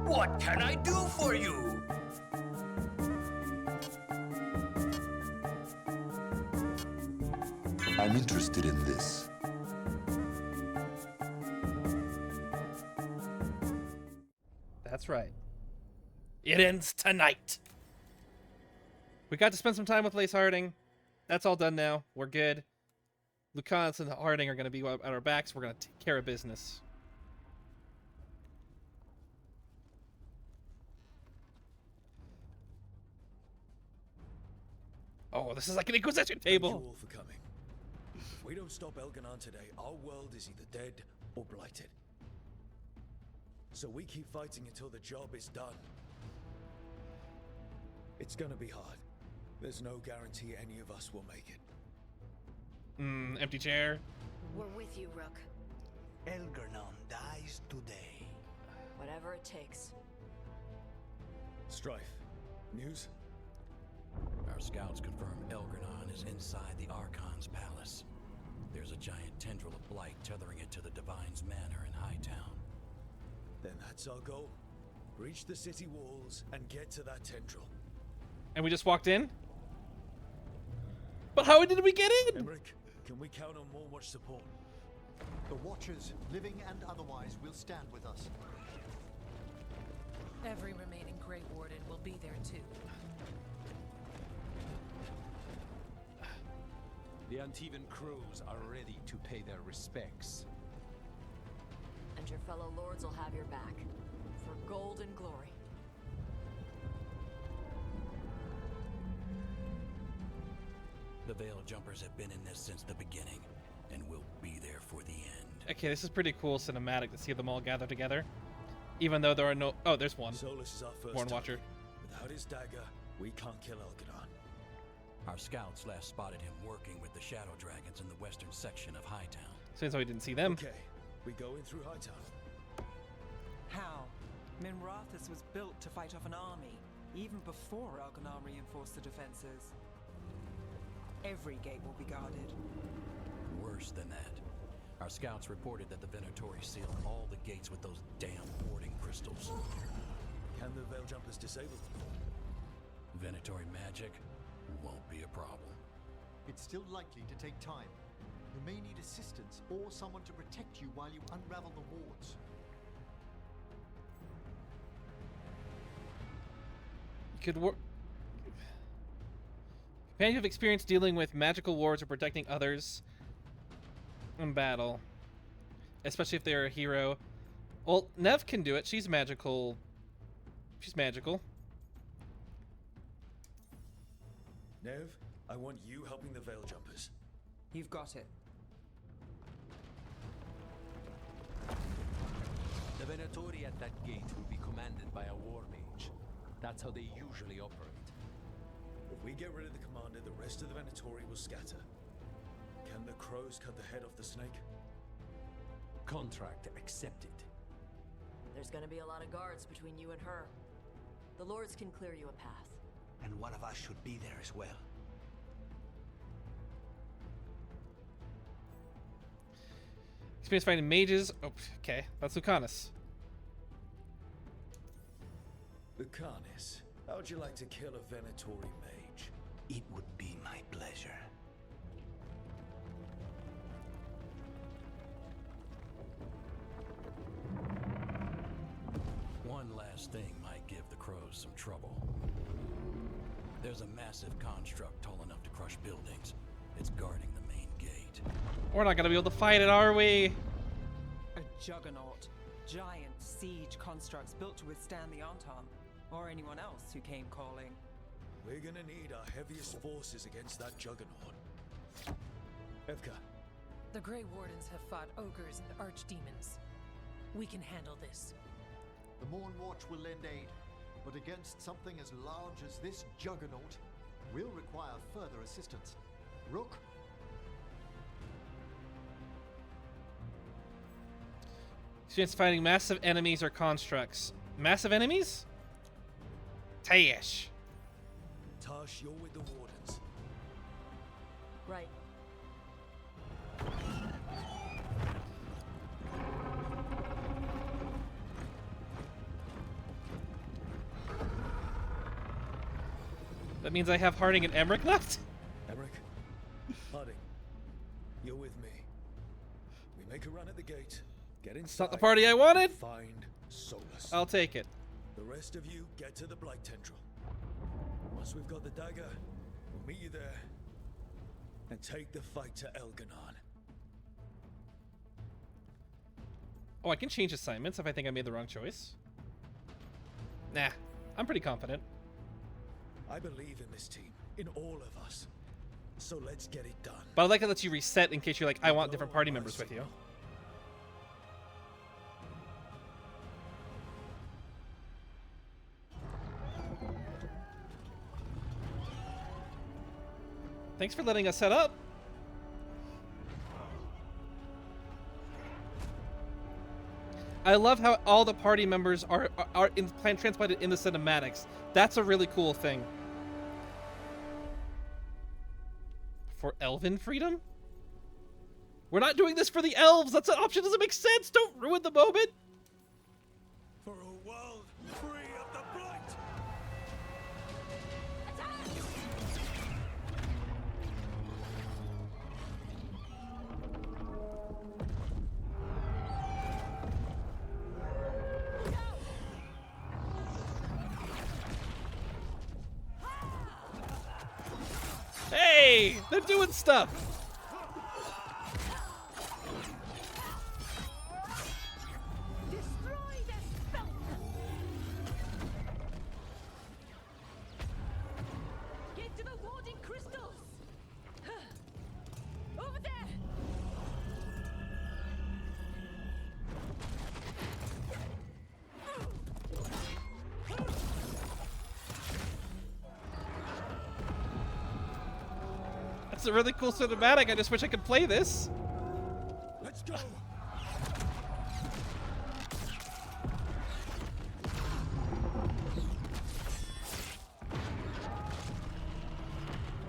What can I do for you? I'm interested in this. That's right. It ends tonight. We got to spend some time with Lace Harding. That's all done now. We're good. Lucanus and Harding are going to be at our backs. We're going to take care of business. Oh, this is like an Inquisition table. Thank you all for coming. If we don't stop Elganon today, our world is either dead or blighted. So we keep fighting until the job is done. It's gonna be hard. There's no guarantee any of us will make it. Empty chair. We're with you, Rook. Elganon dies today. Whatever it takes. Strife. News? Our scouts confirm Elganon is inside the Archon's palace. There's a giant tendril of blight tethering it to the Divine's Manor in Hightown. Then that's our goal. Reach the city walls and get to that tendril. And we just walked in? But how did we get in? Emmerich, can we count on more much support? The Watchers, living and otherwise, will stand with us. Every remaining Grey Warden will be there too. The Antivan crews are ready to pay their respects. And your fellow lords will have your back. For gold and glory. The Veil Jumpers have been in this since the beginning, and will be there for the end. Okay, this is pretty cool cinematic to see them all gather together. Even though there are no... Oh, there's one. Solus is our first Horn target. Watcher. Without his dagger, we can't kill Elganon. Our scouts last spotted him working with the Shadow Dragons in the western section of Hightown. Since we didn't see them. Okay, we go in through Hightown. How? Minrathus was built to fight off an army, even before Elganon reinforced the defenses. Every gate will be guarded. Worse than that. Our scouts reported that the Venatori sealed all the gates with those damn warding crystals. Can the Veil Jumpers disable them? Venatori magic won't be a problem. It's still likely to take time. You may need assistance or someone to protect you while you unravel the wards. You could work... Companions have experience dealing with magical wards or protecting others in battle. Especially if they're a hero. Well, Nev can do it. She's magical. She's magical. Nev, I want you helping the Veil Jumpers. You've got it. The Venatori at that gate will be commanded by a war mage. That's how they usually operate. If we get rid of the commander, the rest of the Venatori will scatter. Can the crows cut the head off the snake? Contract accepted. There's gonna be a lot of guards between you and her. The lords can clear you a path. And one of us should be there as well. Experience fighting mages. Oh, okay. That's Lucanus. Lucanus, how'd you like to kill a Venatori mage? It would be my pleasure. One last thing might give the crows some trouble. There's a massive construct tall enough to crush buildings. It's guarding the main gate. We're not gonna be able to fight it, are we? A juggernaut. Giant siege constructs built to withstand the Anton, or anyone else who came calling. We're gonna need our heaviest forces against that juggernaut. Evka, The Grey Wardens have fought ogres and archdemons. We can handle this. The Morn Watch will lend aid, but against something as large as this juggernaut, we'll require further assistance. Rook? Experience fighting massive enemies or constructs. Massive enemies? Tash. Tash, you're with the Wardens. Right. That means I have Harding and Emmerich left? Emmerich, Harding, you're with me. We make a run at the gate, get inside. It's not the party I wanted. Find Solus. I'll take it. The rest of you get to the Blight Tendril. Once we've got the dagger, we'll meet you there and take the fight to Elganon. Oh, I can change assignments if I think I made the wrong choice. Nah, I'm pretty confident. I believe in this team, in all of us. So let's get it done. But I like it lets you reset in case you're like, I want different party members with you. Thanks for letting us set up. I love how all the party members are transplanted in the cinematics. That's a really cool thing. For elven freedom? We're not doing this for the elves. That's an option. Doesn't make sense. Don't ruin the moment. For a world free of the Blight. Hey, they're doing stuff. Destroy the spell. Get to the warding crystals. Over there. That's a really cool cinematic. I just wish I could play this. Let's go.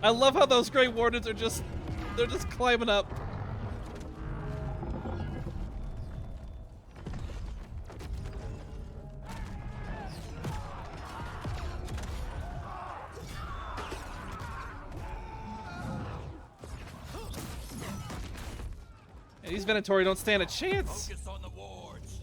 I love how those Grey Wardens are they're just climbing up. And these Venatori don't stand a chance. Focus on the wards.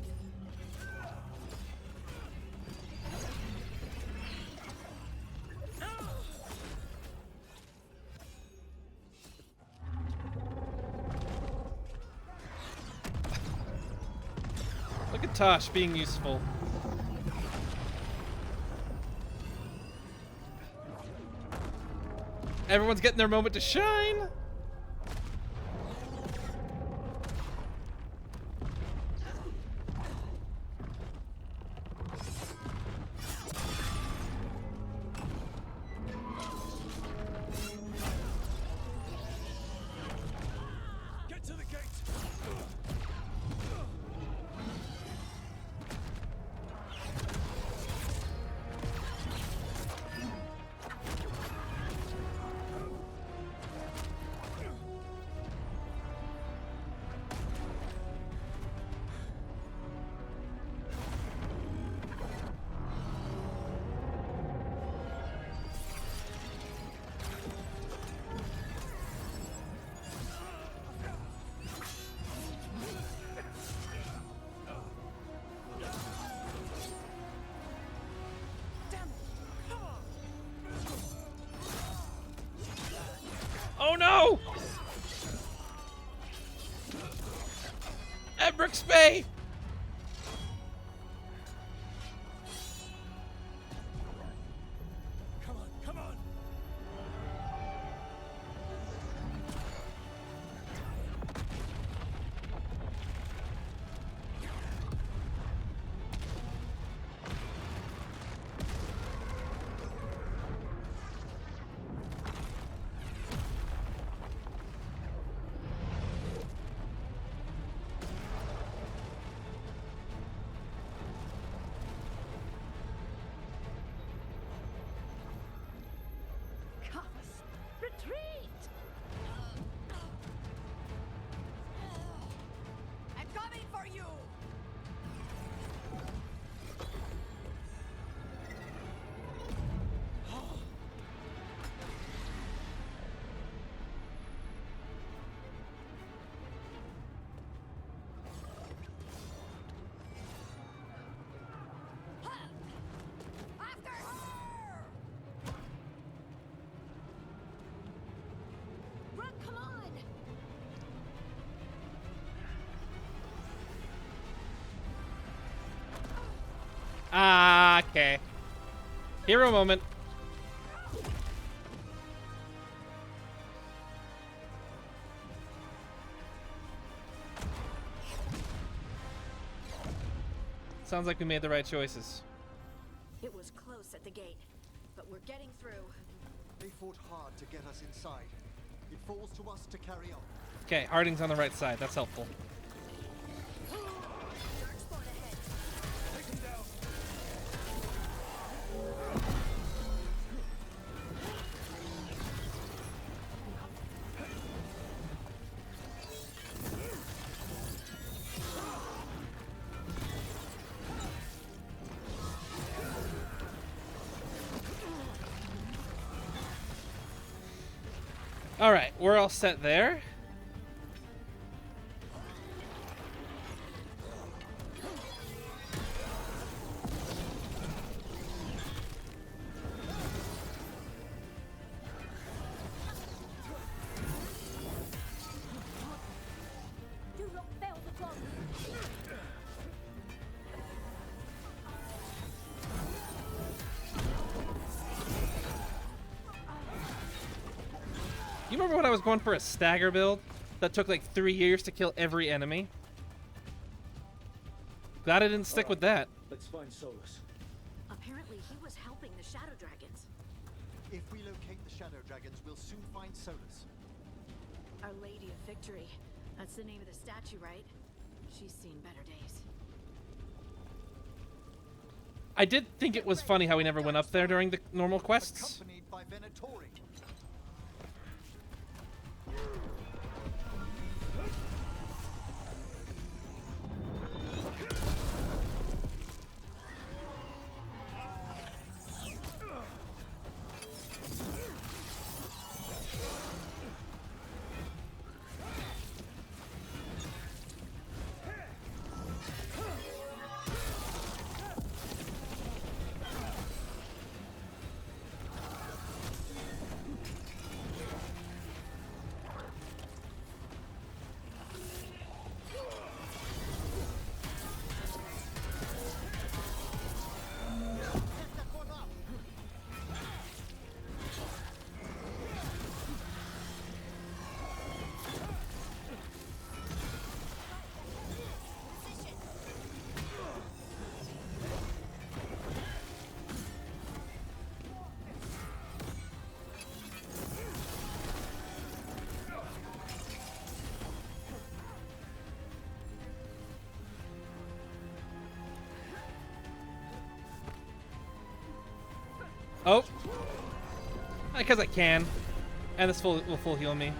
Look at Tosh being useful. Everyone's getting their moment to shine. Get to the gate. Ah, okay. Hero moment. Sounds like we made the right choices. It was close at the gate, but we're getting through. They fought hard to get us inside. It falls to us to carry on. Okay, Harding's on the right side. That's helpful. Dark spawn ahead. Take him down. All right, we're all set there. Do not fail the clock. You remember when I was going for a stagger build that took like 3 years to kill every enemy? Glad I didn't stick with that. Let's find Solus. Apparently, he was helping the Shadow Dragons. If we locate the Shadow Dragons, we'll soon find Solus. Our Lady of Victory. That's the name of the statue, right? She's seen better days. I did think it was funny how we never went up there during the normal quests. Accompanied by Venatori. Oh. Because I can. And this will full heal me.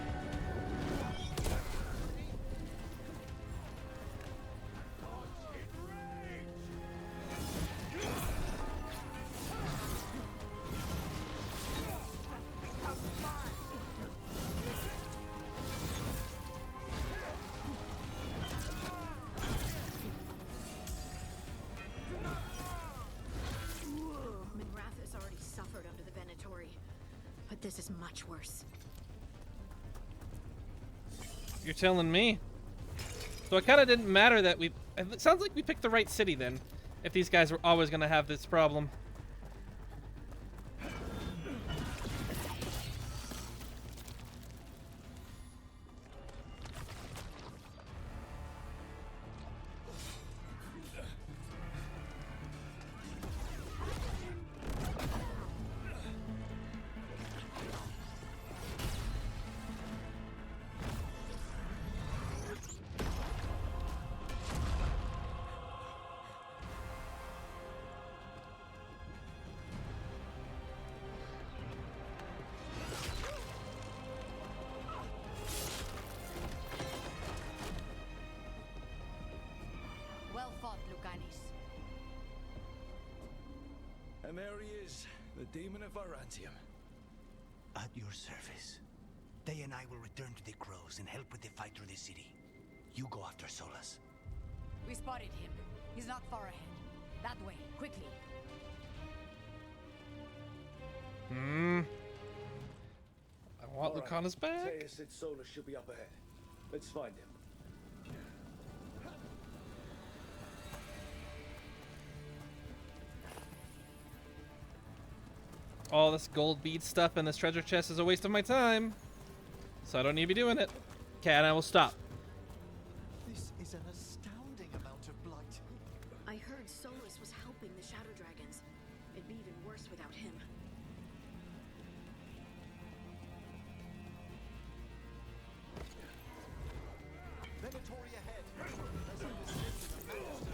Minrath has already suffered under the Venatori, but this is much worse. You're telling me. So it kind of didn't matter that we... It sounds like we picked the right city then. If these guys were always going to have this problem. Well fought, Lucanis. And there he is, the demon of Varantium. At your service. They and I will return to the Crows and help with the fight through the city. You go after Solus. We spotted him. He's not far ahead. That way, quickly. I want All right. Lucana's back. Taya said Solus should be up ahead. Let's find him. All this gold bead stuff in this treasure chest is a waste of my time. So I don't need to be doing it. Okay, and I will stop. This is an astounding amount of blight. I heard Solus was helping the Shadow Dragons. It'd be even worse without him. Venatory ahead. As I descend to the mountains.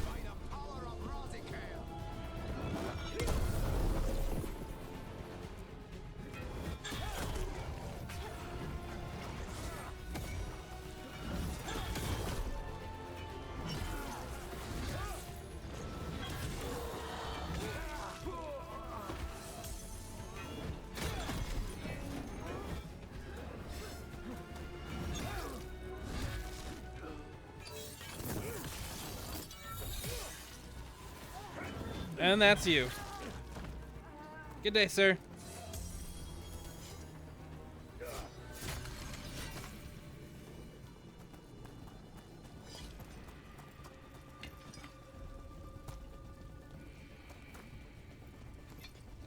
By the power of Razikale. And that's you. Good day, sir.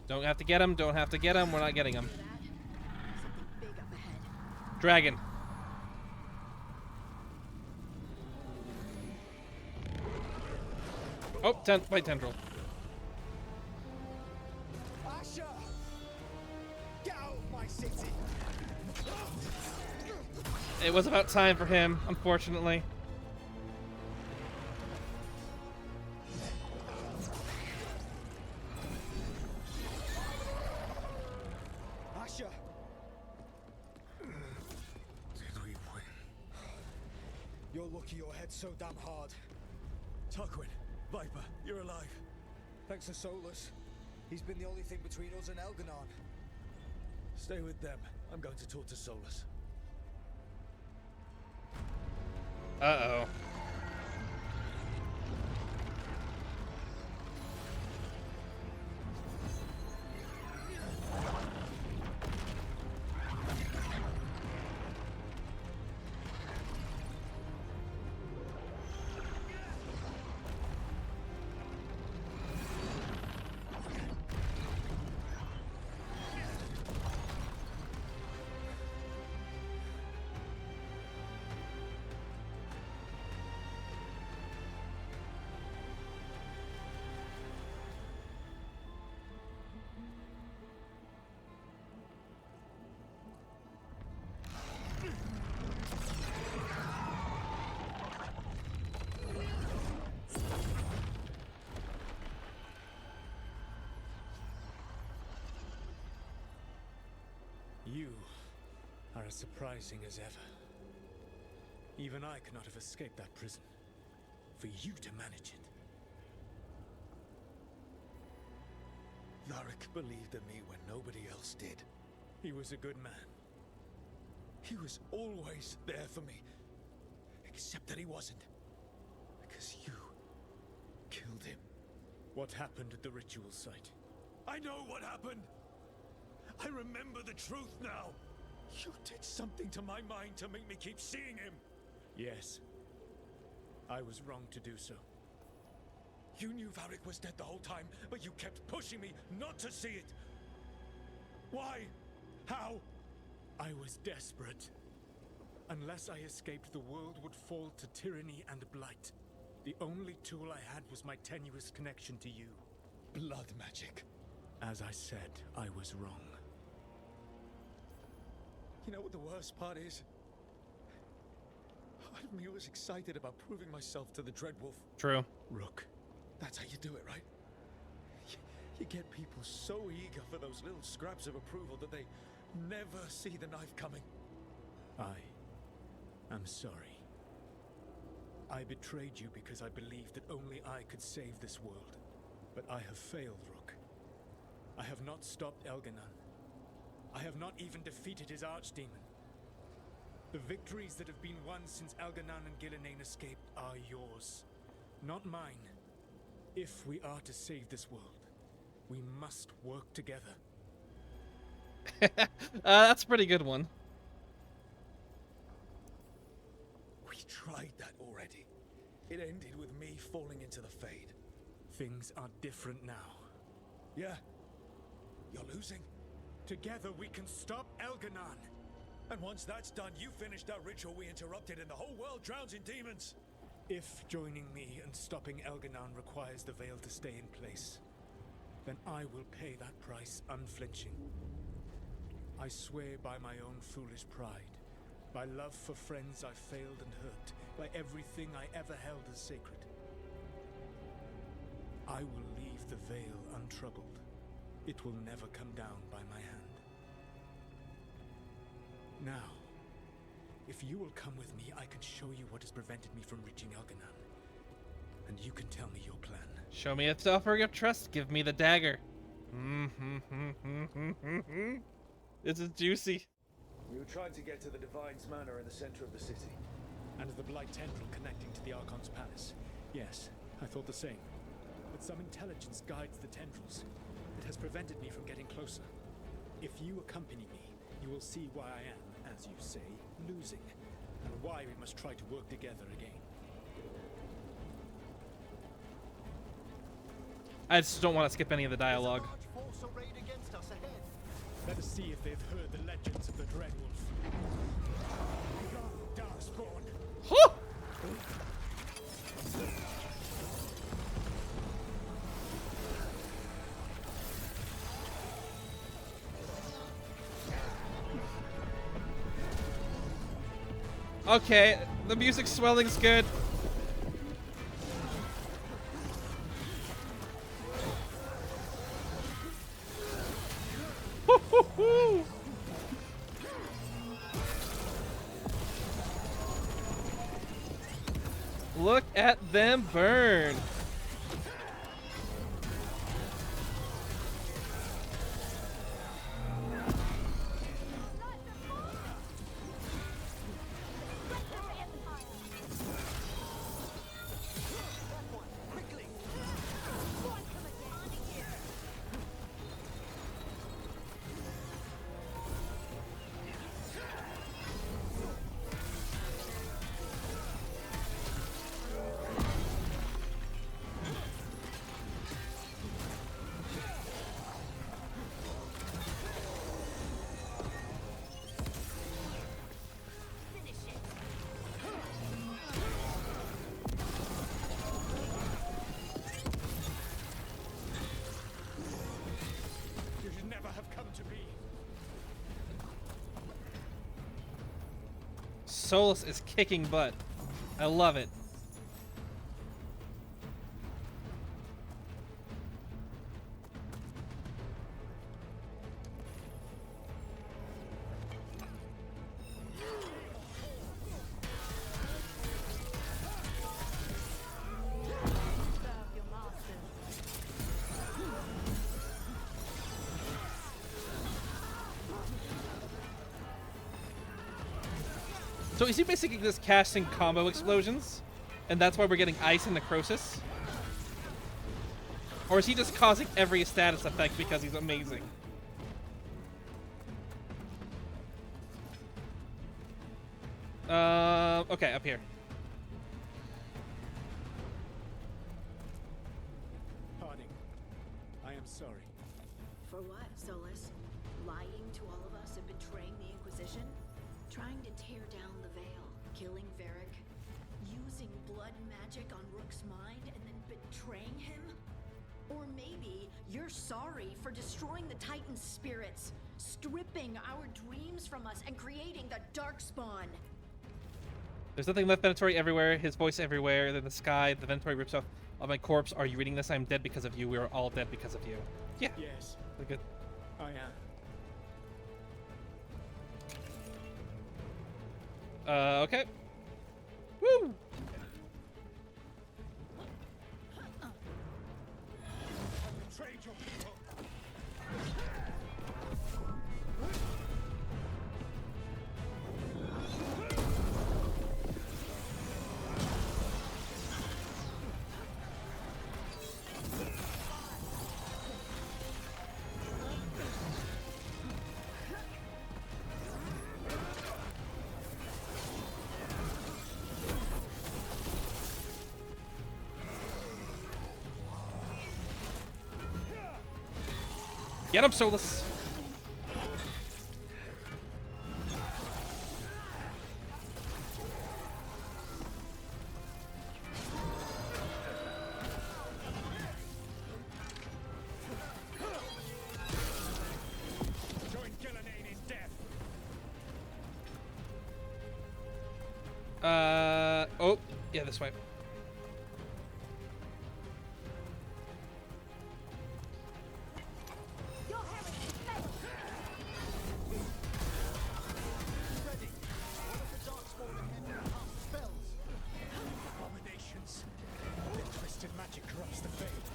Don't have to get him, don't have to get him, we're not getting him. Something big up ahead. Dragon. Oh, white tendril. Asher! Get out of my city! It was about time for him, unfortunately. Asher! Did we win? You're lucky your head's so damn hard. Tarquin, Viper, you're alive. Thanks to Solus. He's been the only thing between us and Elganon. Stay with them. I'm going to talk to Solus. Uh-oh. You are as surprising as ever. Even I could not have escaped that prison. For you to manage it. Tharic believed in me when nobody else did. He was a good man. He was always there for me. Except that he wasn't. Because you killed him. What happened at the ritual site? I know what happened! I remember the truth now! You did something to my mind to make me keep seeing him! Yes. I was wrong to do so. You knew Varric was dead the whole time, but you kept pushing me not to see it! Why? How? I was desperate. Unless I escaped, the world would fall to tyranny and blight. The only tool I had was my tenuous connection to you. Blood magic. As I said, I was wrong. You know what the worst part is? Part of me was excited about proving myself to the Dreadwolf. True. Rook, that's how you do it, right? You get people so eager for those little scraps of approval that they never see the knife coming. I'm sorry. I betrayed you because I believed that only I could save this world. But I have failed, Rook. I have not stopped Elganon. I have not even defeated his archdemon. The victories that have been won since Elganon and Gillenane escaped are yours, not mine. If we are to save this world, we must work together. That's a pretty good one. We tried that already. It ended with me falling into the Fade. Things are different now. Yeah? You're losing? Together we can stop Elganon. And once that's done, you finish that ritual we interrupted and the whole world drowns in demons. If joining me and stopping Elganon requires the veil to stay in place, then I will pay that price unflinching. I swear by my own foolish pride, by love for friends I failed and hurt, by everything I ever held as sacred. I will leave the veil untroubled. It will never come down by my hand. Now, if you will come with me, I can show you what has prevented me from reaching Elganon. And you can tell me your plan. Show me a offering of trust. Give me the dagger. This is juicy. We were trying to get to the Divine's Manor in the center of the city. And the Blight Tendril connecting to the Archon's palace. Yes, I thought the same. But some intelligence guides the tendrils. It has prevented me from getting closer. If you accompany me, you will see why I am, as you say, losing. And why we must try to work together again. I just don't want to skip any of the dialogue. Let us see if they've heard the legends of the Dreadwolf. Begone, Darkspawn! Huh! Okay, the music swelling's good. Look at them burn. Solus is kicking butt. I love it. So is he basically just casting combo explosions? And that's why we're getting ice and necrosis? Or is he just causing every status effect because he's amazing? Okay, up here. Harding, I am sorry. For what, Solus? Lying to all of us and betraying the Inquisition? Trying to tear down the veil, killing Varric, using blood magic on Rook's mind, and then betraying him? Or maybe you're sorry for destroying the Titan's spirits, stripping our dreams from us, and creating the Darkspawn. There's nothing left Venatori everywhere, his voice everywhere, then the sky, the Venatori rips off of my corpse. Are you reading this? I'm dead because of you. We are all dead because of you. Yeah. Yes. Good. I am. Okay. Woo! Betrayed your people. Get him, Solus. Oh, yeah, this way. Abominations. The twisted magic corrupts the faith.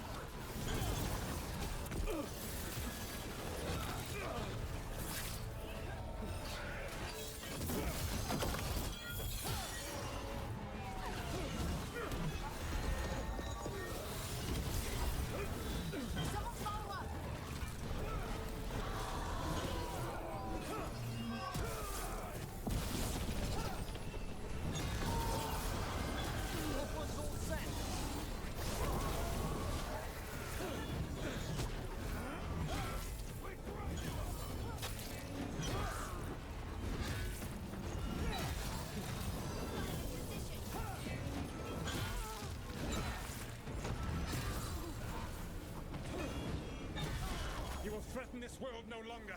Threaten this world no longer.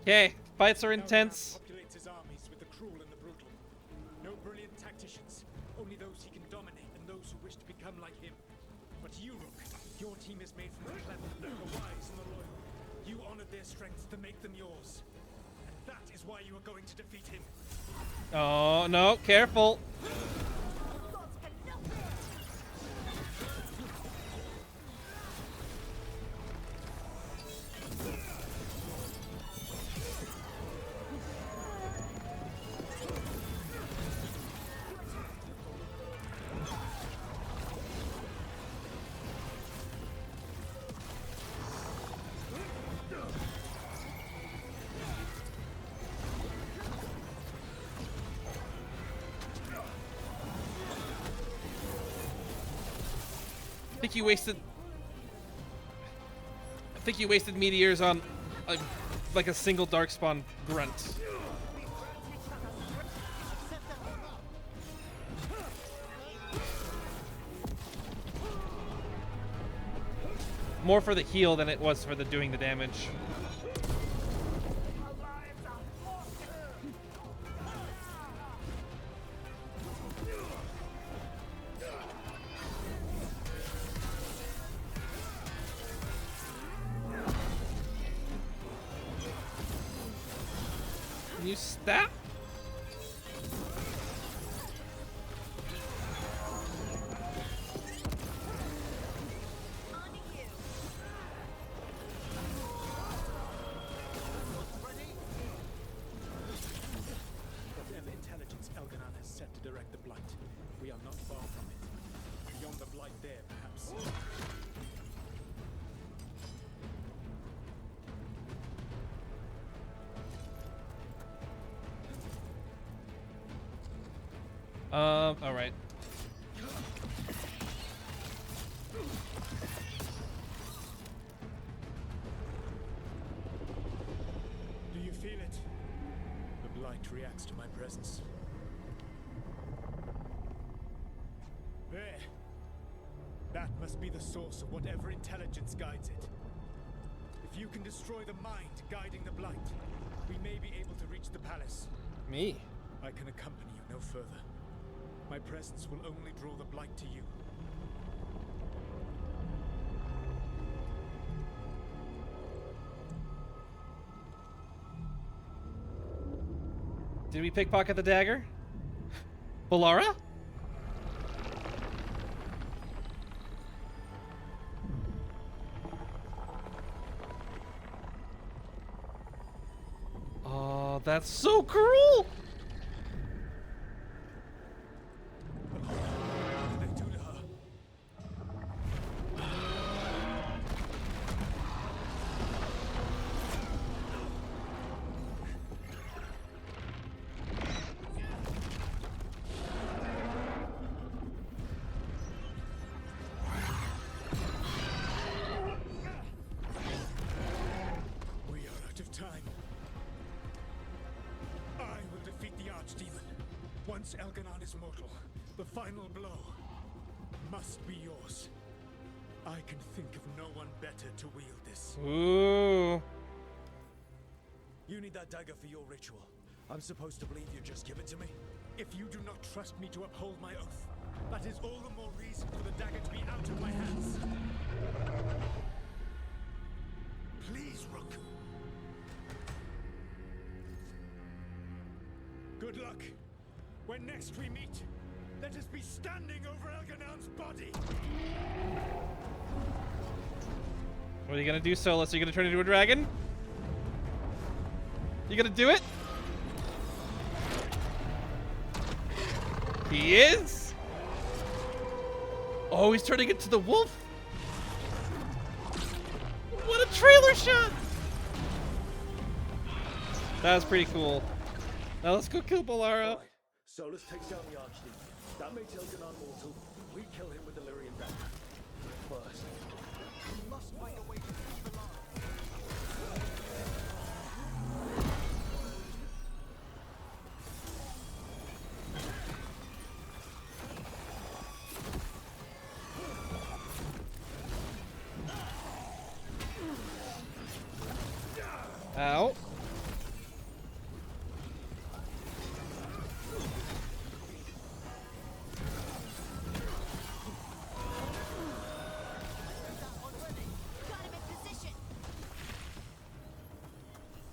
Okay, fights are intense. Populates his armies with the cruel and the brutal. No brilliant tacticians, only those he can dominate and those who wish to become like him. But you, Rook, your team is made from the clever, the wise, and the loyal. You honored their strengths to make them yours. And that is why you are going to defeat him. Oh, no, careful. I think you wasted meteors on like a single darkspawn grunt. More for the heal than it was for the doing the damage. Can you stab? Whatever intelligence Elganon has set to direct the Blight, we are not far from it. Beyond the Blight there, perhaps. All right. Do you feel it? The Blight reacts to my presence. There. That must be the source of whatever intelligence guides it. If you can destroy the mind guiding the Blight, we may be able to reach the palace. Me? I can accompany you no further. My presence will only draw the Blight to you. Did we pickpocket the dagger? Balara? Oh, that's so cruel! Once Elganon is mortal, the final blow must be yours. I can think of no one better to wield this. Ooh. You need that dagger for your ritual. I'm supposed to believe you just give it to me? If you do not trust me to uphold my oath, that is all the more reason for the dagger to be out of my hands. Please, Rook. Good luck. When next we meet, let us be standing over Elganon's body. What are you gonna do, Solus? Are you gonna turn into a dragon? You gonna do it? He is? Oh, he's turning into the wolf. What a trailer shot! That was pretty cool. Now let's go kill Balara. Right. Solus takes down the Archdemon. That makes Elganon mortal. We kill him with the Lyrian dagger. First, we must find a way to free Balara. Ow.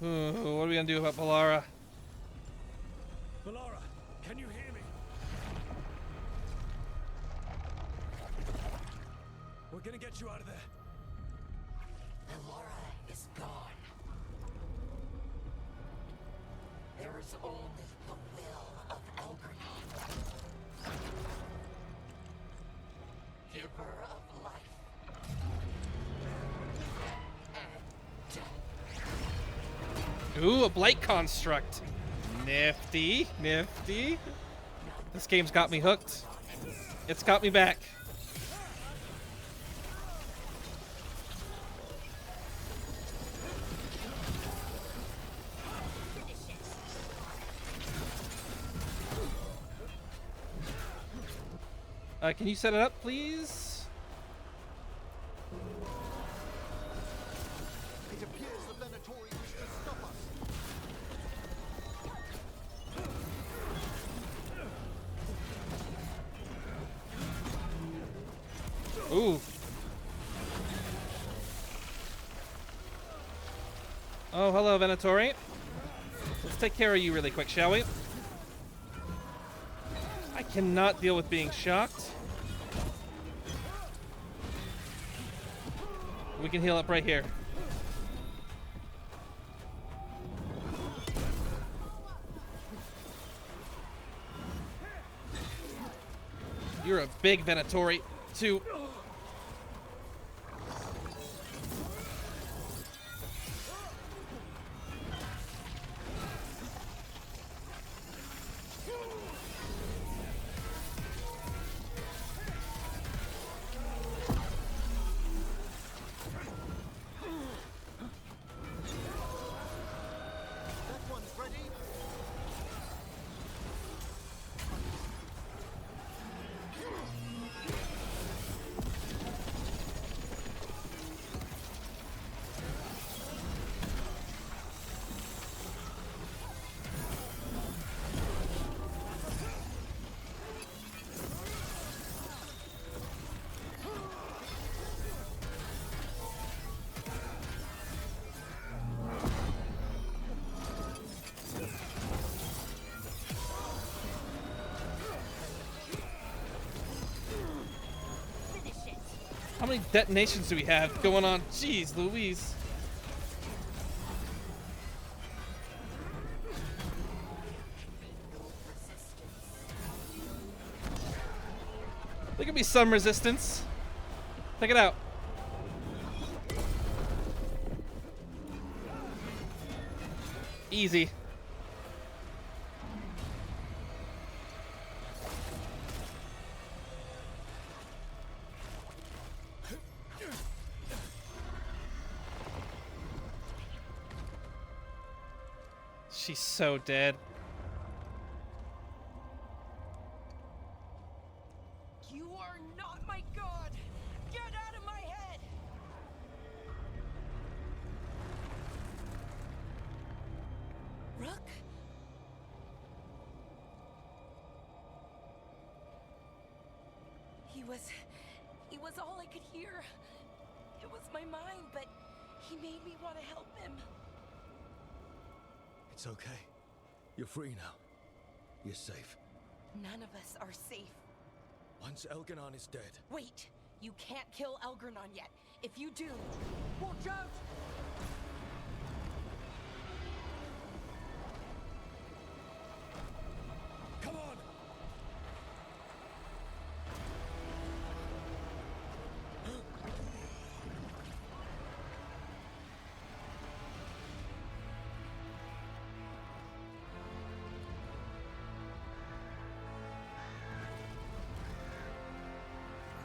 Ooh, what are we gonna do about Balara? Balara, can you hear me? We're gonna get you out of there. Balara is gone. There is only the will of Elgranon, giver of life and death. Ooh, a blight construct. Nifty, nifty. This game's got me hooked. It's got me back. Can you set it up, please? It appears the Venatori wish to stop us. Ooh. Oh, hello, Venatori. Let's take care of you really quick, shall we? I cannot deal with being shocked. We can heal up right here. You're a big Venatori, too. How many detonations do we have going on? Jeez Louise. There could be some resistance. Check it out. Easy. She's so dead. You are not my god! Get out of my head! Rook? He was all I could hear. It was my mind, but he made me want to help him. It's okay. You're free now. You're safe. None of us are safe. Once Elganon is dead. Wait! You can't kill Elgranon yet. If you do... Watch out! Come on!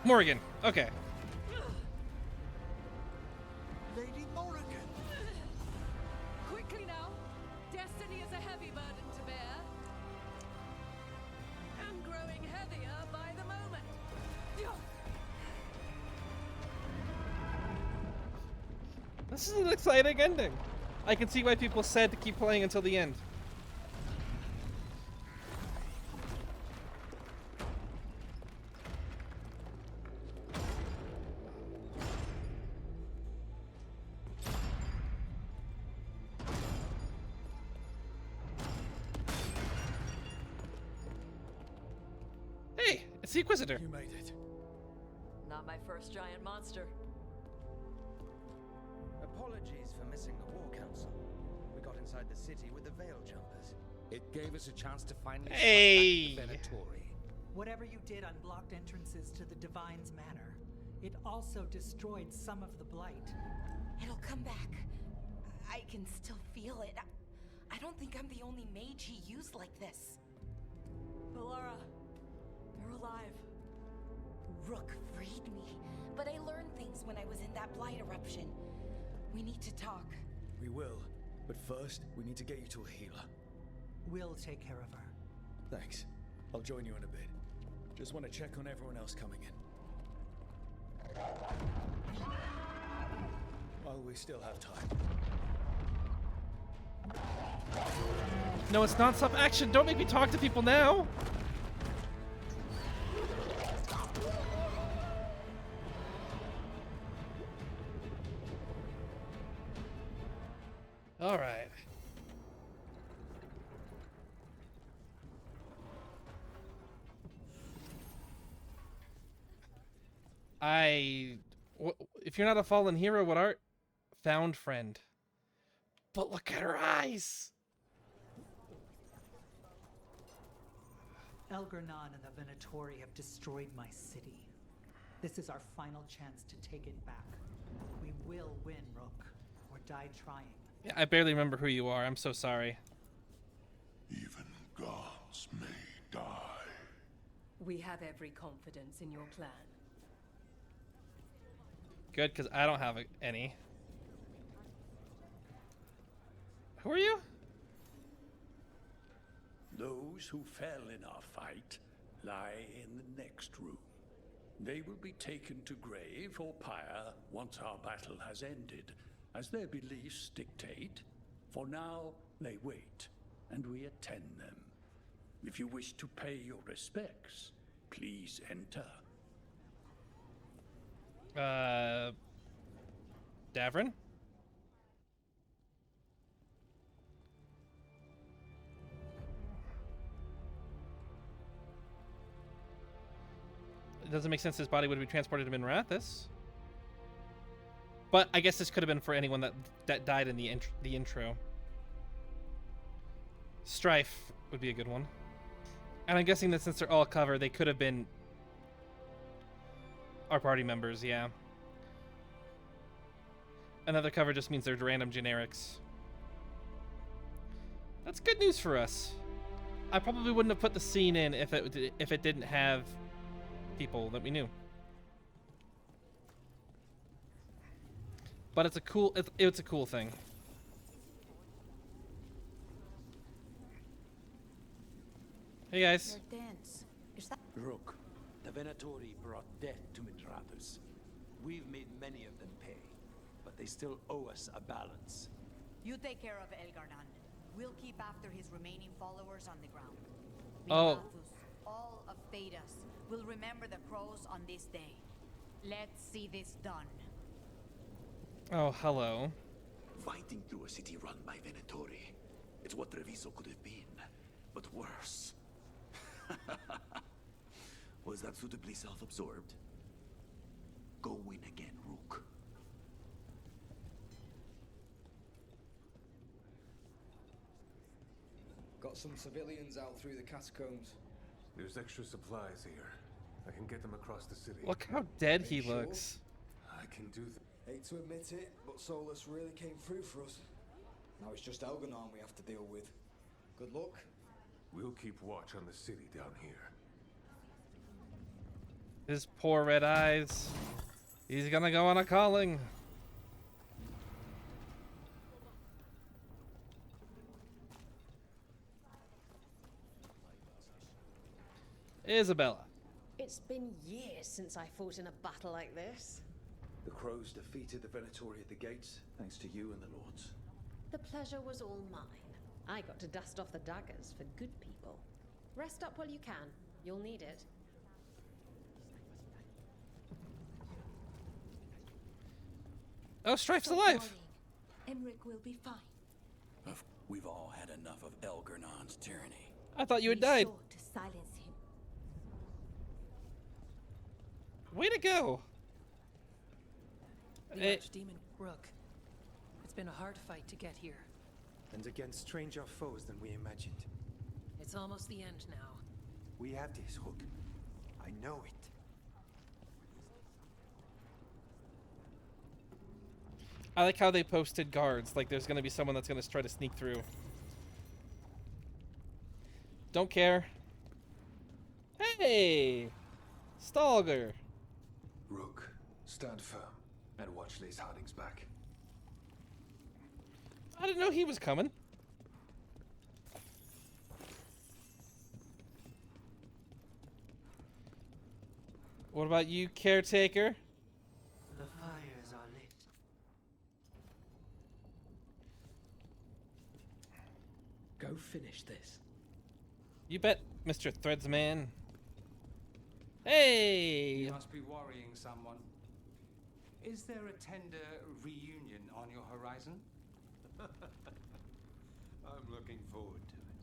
Morgan. Okay. Lady Morgan! Quickly now! Destiny is a heavy burden to bear. And growing heavier by the moment. This is an exciting ending. I can see why people said to keep playing until the end. Hey, it's the Inquisitor. You made it. Not my first giant monster. Apologies for missing the War Council. We got inside the city with the Veil Jumpers. It gave us a chance to finally Hey! strike back the Venatori. Whatever you did unblocked entrances to the Divine's Manor. It also destroyed some of the Blight. It'll come back. I can still feel it. I don't think I'm the only mage he used like this. Valara, you're alive. Rook freed me, but I learned things when I was in that Blight eruption. We need to talk. We will. But first, we need to get you to a healer. We'll take care of her. Thanks. I'll join you in a bit. Just want to check on everyone else coming in. While we still have time. No, it's non-stop action. Don't make me talk to people now. All right. If you're not a fallen hero, what art? Found friend. But look at her eyes. Elgranon and the Venatori have destroyed my city. This is our final chance to take it back. We will win, Rook, or die trying. Yeah, I barely remember who you are. I'm so sorry. Even gods may die. We have every confidence in your plan. Good, because I don't have any. Who are you? Those who fell in our fight lie in the next room. They will be taken to grave or pyre once our battle has ended, as their beliefs dictate. For now, they wait, and we attend them. If you wish to pay your respects, please enter. Davrin? It doesn't make sense his body would be transported to Minrathis. But I guess this could have been for anyone that died in the intro. Strife would be a good one. And I'm guessing that since they're all covered, they could have been our party members, yeah. Another cover just means they're random generics. That's good news for us. I probably wouldn't have put the scene in if it didn't have people that we knew. But it's a cool thing. Hey guys. Your dance. Is that Rook, The Venatori brought death to Minrathous. We've made many of them pay, but they still owe us a balance. You take care of Elgar'nan. We'll keep after his remaining followers on the ground. Oh. Minrathous, all of Thedas, will remember the crows on this day. Let's see this done. Oh, hello. Fighting through a city run by Venatori. It's what Treviso could have been, but worse. Was that suitably self-absorbed? Go win again, Rook. Got some civilians out through the catacombs. There's extra supplies here. I can get them across the city. Look how dead he Sure? looks. I can do that. Hate to admit it, but Solus really came through for us. Now it's just Elgar'nan we have to deal with. Good luck. We'll keep watch on the city down here. His poor red eyes. He's gonna go on a calling. Isabella. It's been years since I fought in a battle like this. The crows defeated the Venatori at the gates, thanks to you and the lords. The pleasure was all mine. I got to dust off the daggers for good people. Rest up while you can. You'll need it. Oh, Strife's Stop alive. worrying. Emric will be fine. We've all had enough of Elgar'nan's tyranny. I thought you had Be died. sure to silence him. Way to go. The Hey. Archdemon, Rook. It's been a hard fight to get here. And against stranger foes than we imagined. It's almost the end now. We have this, Rook. I know it. I like how they posted guards. Like there's gonna be someone that's gonna try to sneak through. Don't care. Hey! Stalger. Rook, stand firm and watch Lace Harding's back. I didn't know he was coming. What about you, caretaker? The fires are lit. Go finish this. You bet, Mr. Threadsman. Hey! You must be worrying someone. Is there a tender reunion on your horizon? I'm looking forward to it.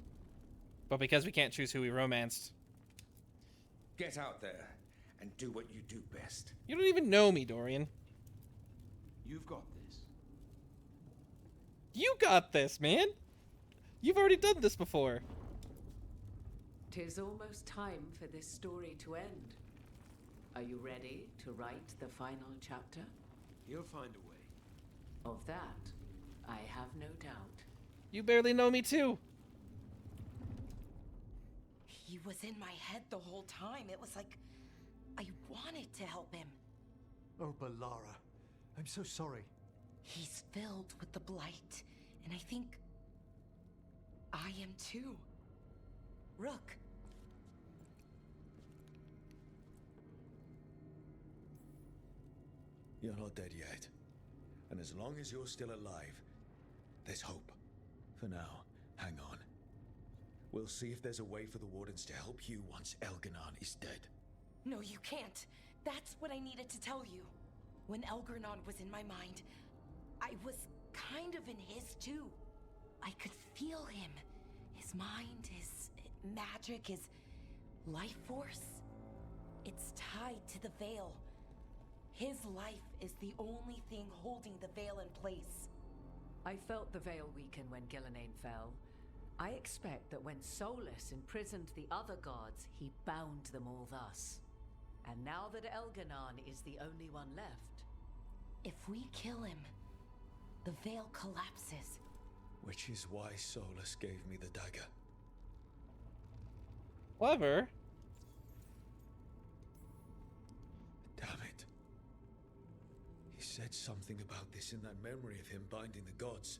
But because we can't choose who we romanced. Get out there and do what you do best. You don't even know me, Dorian. You've got this. You got this, man! You've already done this before. 'Tis almost time for this story to end. Are you ready to write the final chapter? You'll find a way. Of that, I have no doubt. You barely know me too. He was in my head the whole time. It was like I wanted to help him. Oh, Balara. I'm so sorry. He's filled with the blight, and I think I am too. Rook. You're not dead yet. And as long as you're still alive, there's hope. For now, hang on. We'll see if there's a way for the Wardens to help you once Elgar'nan is dead. No, you can't. That's what I needed to tell you. When Elgar'nan was in my mind, I was kind of in his too. I could feel him. His mind, his magic, his life force. It's tied to the veil. His life is the only thing holding the veil in place. I felt the veil weaken when Gillenane fell. I expect that when Solus imprisoned the other gods, he bound them all thus. And now that Elgar'nan is the only one left... If we kill him, the veil collapses. Which is why Solus gave me the dagger. Clever. Damn it. He said something about this in that memory of him binding the gods.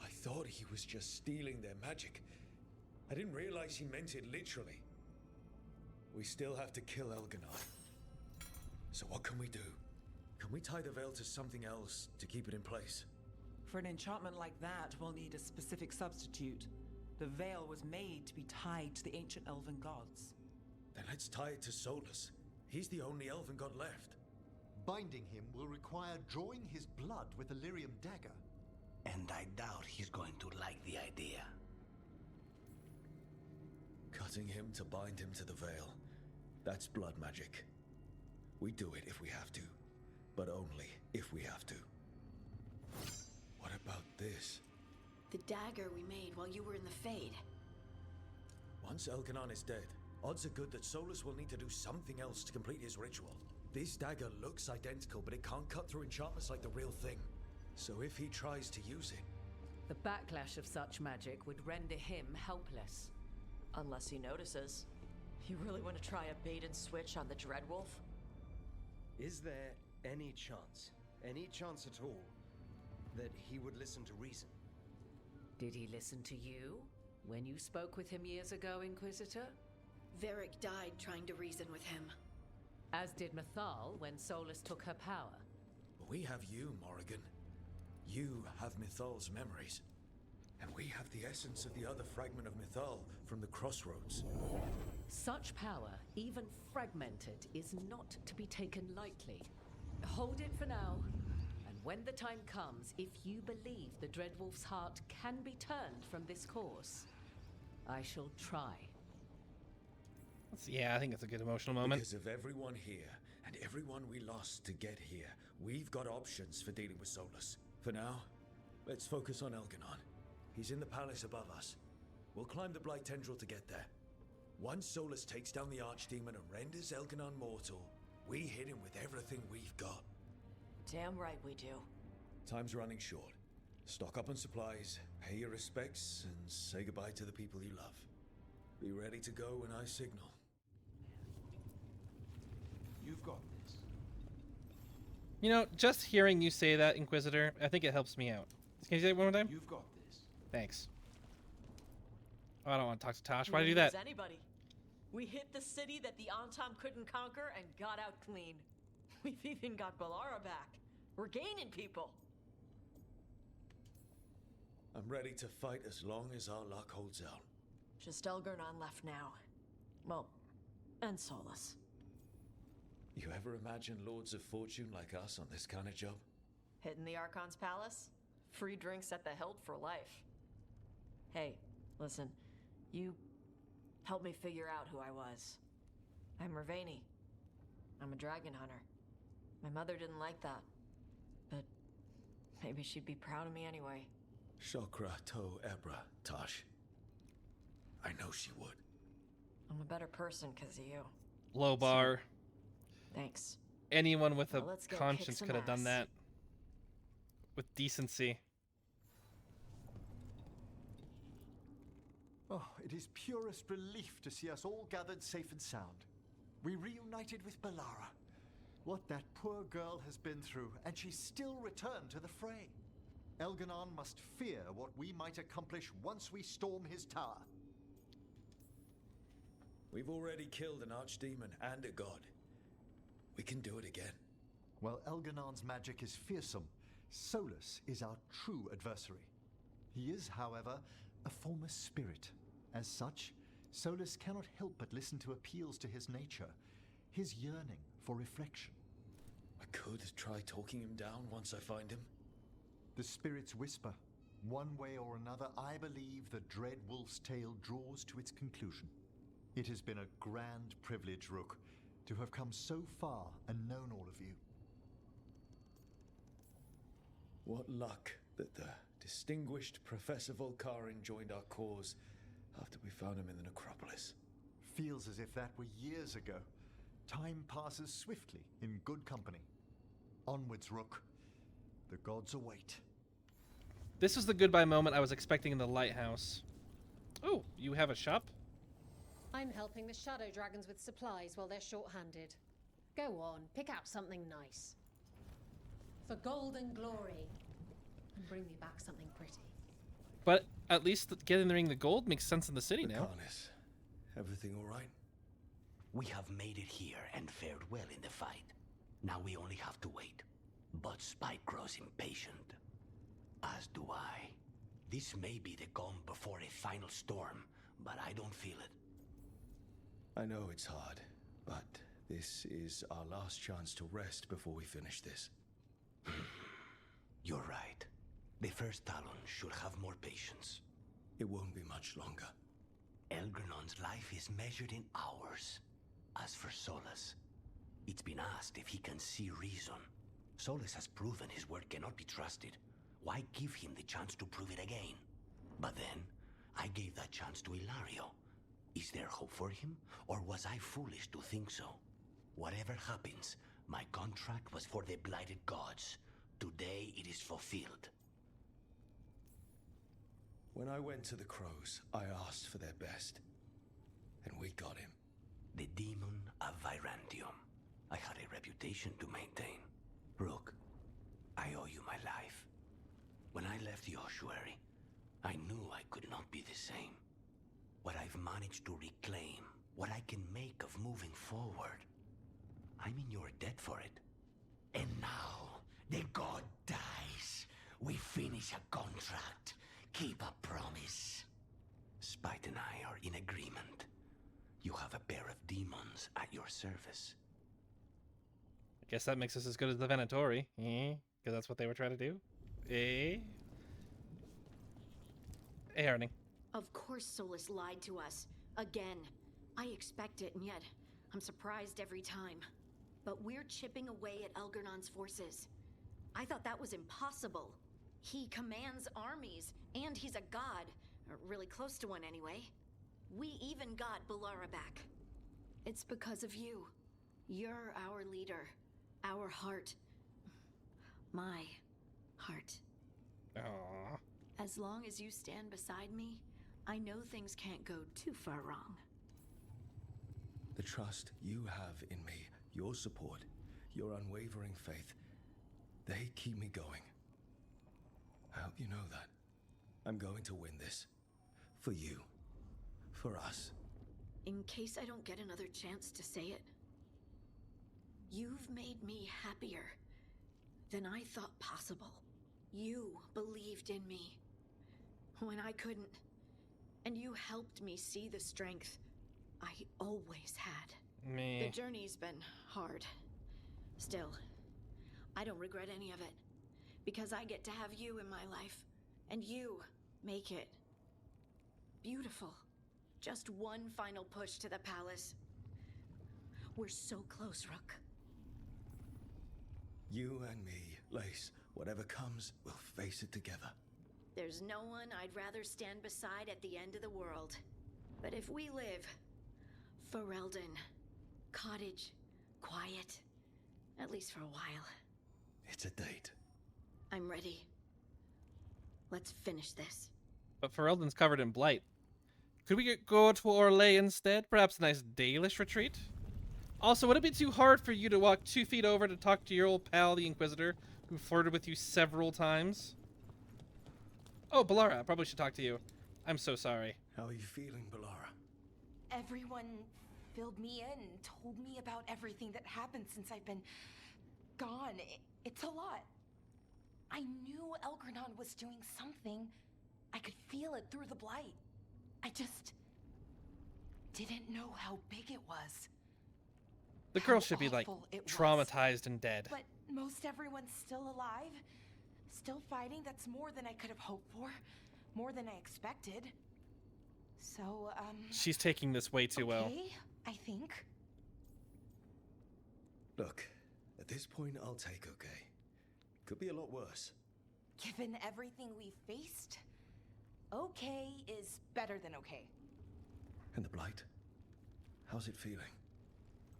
I thought he was just stealing their magic. I didn't realize he meant it literally. We still have to kill Elganon. So what can we do? Can we tie the veil to something else to keep it in place? For an enchantment like that, we'll need a specific substitute. The veil was made to be tied to the ancient elven gods. Then let's tie it to Solus. He's the only elven god left. Binding him will require drawing his blood with a lyrium dagger. And I doubt he's going to like the idea. Cutting him to bind him to the veil. That's blood magic. We do it if we have to, but only if we have to. What about this? The dagger we made while you were in the Fade. Once Elganon is dead, odds are good that Solus will need to do something else to complete his ritual. This dagger looks identical, but it can't cut through enchantments like the real thing. So if he tries to use it... The backlash of such magic would render him helpless. Unless he notices. You really want to try a bait and switch on the Dreadwolf? Is there any chance at all, that he would listen to reason? Did he listen to you when you spoke with him years ago, Inquisitor? Varric died trying to reason with him. As did Mythal when Solus took her power. We have you, Morrigan. You have Mythal's memories. And we have the essence of the other fragment of Mythal from the Crossroads. Such power, even fragmented, is not to be taken lightly. Hold it for now, and when the time comes, if you believe the Dreadwolf's heart can be turned from this course, I shall try. Yeah, I think it's a good emotional moment. Because of everyone here, and everyone we lost to get here, we've got options for dealing with Solus. For now, let's focus on Elganon. He's in the palace above us. We'll climb the Blight Tendril to get there. Once Solus takes down the Archdemon and renders Elganon mortal, we hit him with everything we've got. Damn right we do. Time's running short. Stock up on supplies, pay your respects, and say goodbye to the people you love. Be ready to go when I signal. You've got this. You know, just hearing you say that, Inquisitor, I think it helps me out. Can you say it one more time? You've got this. Thanks. Oh, I don't want to talk to Tosh. Why do you do that? Anybody. We hit the city that the Antam couldn't conquer and got out clean. We've even got Balara back. We're gaining people. I'm ready to fight as long as our luck holds out. Just Elgarnon left now. Well, and Solus. You ever imagine Lords of Fortune like us on this kind of job? Hitting the Archon's palace? Free drinks at the Hilt for life. Hey, listen. You helped me figure out who I was. I'm Mervani. I'm a dragon hunter. My mother didn't like that. But maybe she'd be proud of me anyway. Shokra to Ebra, Tosh. I know she would. I'm a better person because of you. Low bar. Thanks. Anyone with a Well, let's go conscience kick some could have done ass. that. With decency. Oh, it is purest relief to see us all gathered safe and sound. We reunited with Balara. What that poor girl has been through, and she still returned to the fray. Elganon must fear what we might accomplish once we storm his tower. We've already killed an archdemon and a god. We can do it again. While Elganon's magic is fearsome, Solus is our true adversary. He is, however, a former spirit. As such, Solus cannot help but listen to appeals to his nature, his yearning for reflection. I could try talking him down once I find him. The spirits whisper. One way or another, I believe the dread wolf's tale draws to its conclusion. It has been a grand privilege, Rook, to have come so far and known all of you. What luck that the distinguished Professor Volkarin joined our cause after we found him in the necropolis. Feels as if that were years ago. Time passes swiftly in good company. Onwards, Rook. The gods await. This was the goodbye moment I was expecting in the lighthouse. Oh, you have a shop? I'm helping the Shadow Dragons with supplies while they're short-handed. Go on, pick out something nice. For gold and glory. And bring me back something pretty. But at least getting the gold makes sense in the city now. Harness. Everything all right? We have made it here and fared well in the fight. Now we only have to wait. But Spike grows impatient. As do I. This may be the calm before a final storm, but I don't feel it. I know it's hard, but this is our last chance to rest before we finish this. You're right. The first Talon should have more patience. It won't be much longer. Elgrenon's life is measured in hours. As for Solus, it's been asked if he can see reason. Solus has proven his word cannot be trusted. Why give him the chance to prove it again? But then, I gave that chance to Ilario. Is there hope for him, or was I foolish to think so? Whatever happens, my contract was for the blighted gods. Today it is fulfilled. When I went to the Crows, I asked for their best. And we got him. The demon of Virantium. I had a reputation to maintain. Rook, I owe you my life. When I left the ossuary, I knew I could not be the same. What I've managed to reclaim, what I can make of moving forward, I'm in your debt for it. And now, the god dies. We finish a contract. Keep a promise. Spite and I are in agreement. You have a pair of demons at your service. I guess that makes us as good as the Venatori. Because that's what they were trying to do. Hey, Harding. Of course Solus lied to us. Again. I expect it, and yet I'm surprised every time. But we're chipping away at Elgernon's forces. I thought that was impossible. He commands armies, and he's a god. Or really close to one, anyway. We even got Balara back. It's because of you. You're our leader. Our heart. My heart. Aww. As long as you stand beside me, I know things can't go too far wrong. The trust you have in me, your support, your unwavering faith, they keep me going. I hope you know that. I'm going to win this. For you. For us. In case I don't get another chance to say it, you've made me happier than I thought possible. You believed in me when I couldn't, and you helped me see the strength I always had. Me. The journey's been hard. Still, I don't regret any of it, because I get to have you in my life, and you make it beautiful. Just one final push to the palace. We're so close, Rook. You and me, Lace, whatever comes, we'll face it together. There's no one I'd rather stand beside at the end of the world. But if we live, Ferelden, cottage, quiet, at least for a while. It's a date. I'm ready. Let's finish this. But Ferelden's covered in blight. Could we go to Orlais instead? Perhaps a nice Dalish retreat? Also, would it be too hard for you to walk 2 feet over to talk to your old pal, the Inquisitor, who flirted with you several times? Oh, Balara, I probably should talk to you. I'm so sorry. How are you feeling, Balara? Everyone filled me in, told me about everything that happened since I've been gone. It's a lot. I knew Elgrenon was doing something. I could feel it through the blight. I just didn't know how big it was. The girl should be, like, traumatized and dead. But most everyone's still alive. Still fighting. That's more than I could have hoped for. More than I expected. So, she's taking this way too well. I think. Look, at this point, I'll take okay. Could be a lot worse. Given everything we faced, okay is better than okay. And the blight? How's it feeling?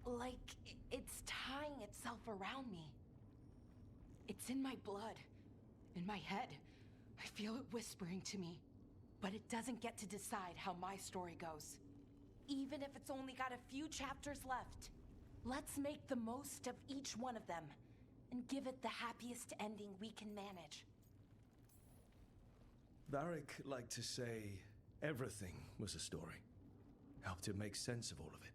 Like it's tying itself around me. It's in my blood, in my head. I feel it whispering to me. But it doesn't get to decide how my story goes. Even if it's only got a few chapters left. Let's make the most of each one of them and give it the happiest ending we can manage. Varric liked to say everything was a story. Helped him make sense of all of it.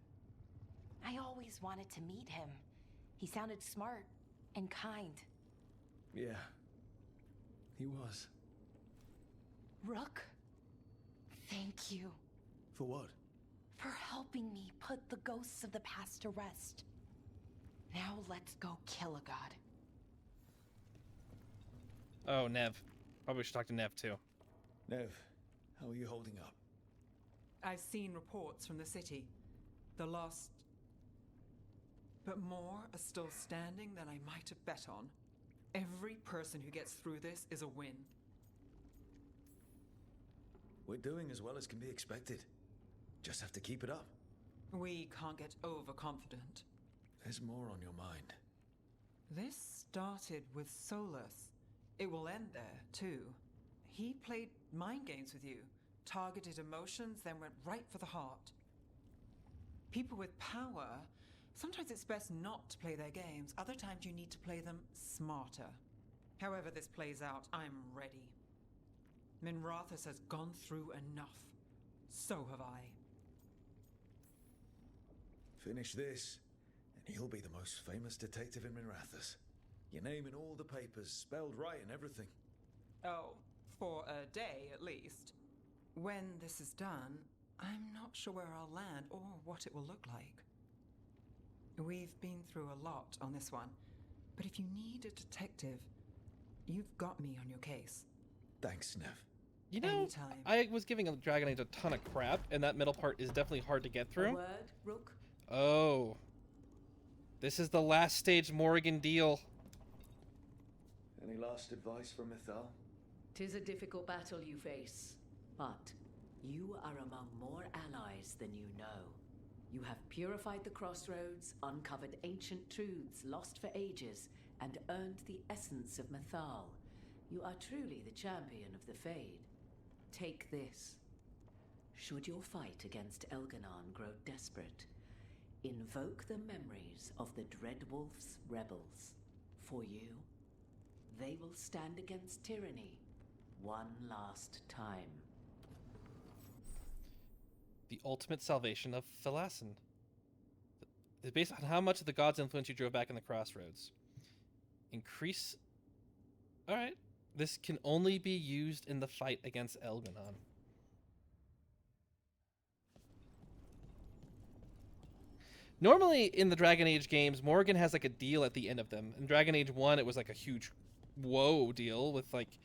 I always wanted to meet him. He sounded smart and kind. Yeah, he was. Rook, thank you. For what? For helping me put the ghosts of the past to rest. Now let's go kill a god. Oh, Nev. Probably should talk to Nev too. Nev, how are you holding up? I've seen reports from the city. The lost... But more are still standing than I might have bet on. Every person who gets through this is a win. We're doing as well as can be expected. Just have to keep it up. We can't get overconfident. There's more on your mind. This started with Solus. It will end there, too. He played mind games with you, targeted emotions, then went right for the heart. People with power, sometimes it's best not to play their games. Other times you need to play them smarter. However this plays out, I'm ready. Minrathous has gone through enough. So have I. Finish this, and he'll be the most famous detective in Minrathous. Your name in all the papers, spelled right and everything. Oh, for a day at least. When this is done, I'm not sure where I'll land or what it will look like. We've been through a lot on this one, but if you need a detective, you've got me on your case. Thanks, Nev. You know, Anytime. I was giving Dragon Age a ton of crap, and that middle part is definitely hard to get through. A word, Rook? Oh. This is the last stage Morrigan deal. Any last advice from Mythal? 'Tis a difficult battle you face, but you are among more allies than you know. You have purified the crossroads, uncovered ancient truths lost for ages, and earned the essence of Mythal. You are truly the champion of the Fade. Take this. Should your fight against Elganon grow desperate, invoke the memories of the Dreadwolf's rebels. For you, they will stand against tyranny one last time. The ultimate salvation of Thalassen. Based on how much of the gods' influence you drove back in the crossroads. Increase... Alright. This can only be used in the fight against Elganon. Normally, in the Dragon Age games, Morrigan has like a deal at the end of them. In Dragon Age 1, it was like a huge whoa deal with like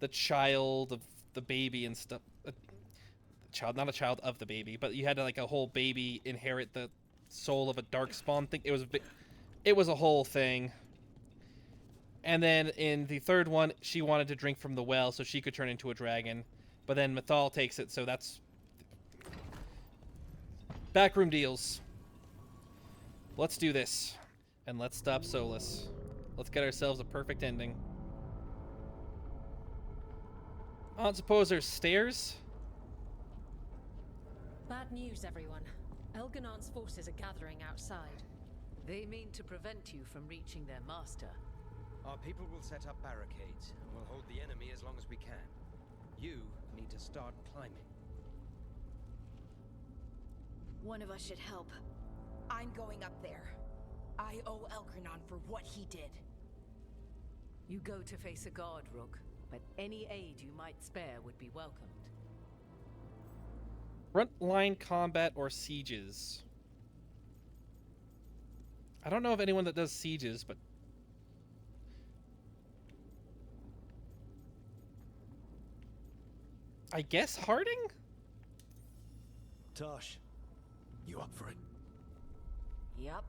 the child of the baby and stuff. Child, not a child of the baby, but you had like a whole baby inherit the soul of a darkspawn thing. It was a whole thing. And then in the third one, she wanted to drink from the well so she could turn into a dragon. But then Mythal takes it, so that's... Backroom deals. Let's do this. And let's stop Solus. Let's get ourselves a perfect ending. I don't suppose there's stairs? Bad news, everyone. Elganon's forces are gathering outside. They mean to prevent you from reaching their master. Our people will set up barricades, and we'll hold the enemy as long as we can. You need to start climbing. One of us should help. I'm going up there. I owe Elgranon for what he did. You go to face a god, Rook, but any aid you might spare would be welcomed. Frontline combat or sieges? I don't know of anyone that does sieges, but... I guess Harding? Tosh, you up for it? Yup.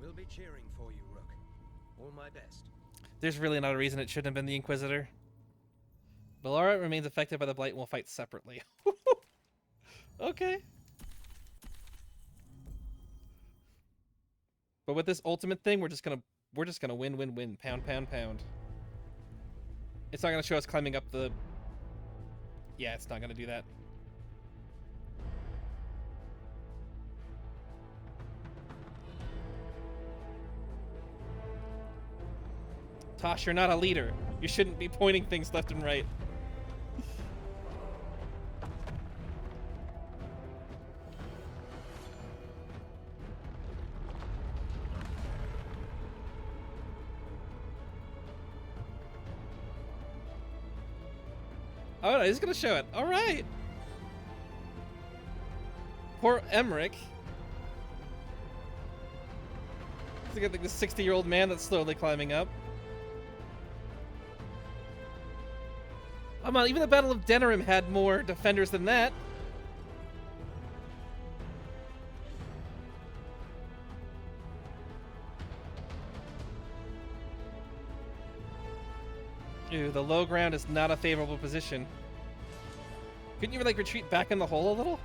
We'll be cheering for you, Rook. All my best. There's really not a reason it shouldn't have been the Inquisitor. Bellara remains affected by the Blight and will fight separately. Okay. But with this ultimate thing, we're just gonna win, win, win. Pound, pound, pound. It's not gonna show us climbing up the... Yeah, it's not gonna do that. Tosh, you're not a leader. You shouldn't be pointing things left and right. Oh, no, he's gonna show it. All right. Poor Emmerich. He's got like this 60-year-old man that's slowly climbing up. Come on, even the Battle of Denerim had more defenders than that. Ooh, the low ground is not a favorable position. Couldn't you like retreat back in the hole a little?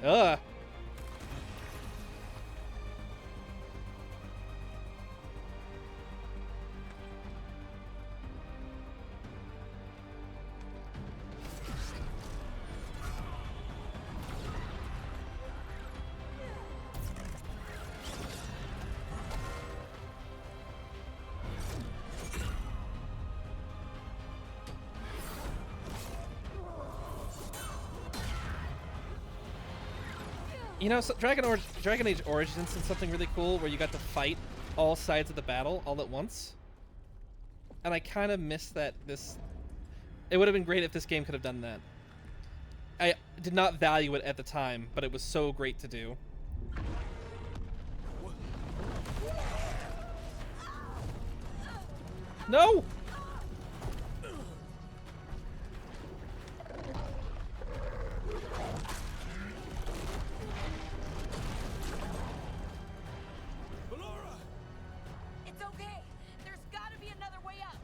Ugh. You know, so Dragon Age Origins did something really cool where you got to fight all sides of the battle all at once. And I kind of miss that it would have been great if this game could have done that. I did not value it at the time, but it was so great to do. No! It's okay. There's gotta be another way up.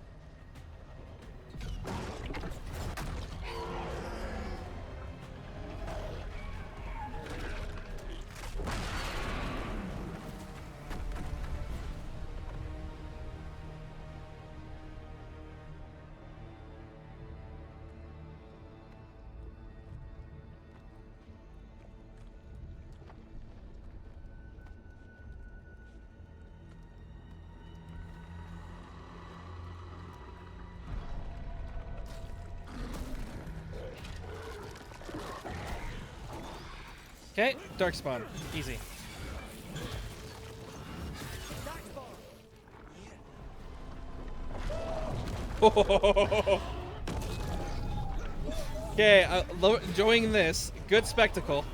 Okay, Darkspawn. Easy. Okay, enjoying this. Good spectacle.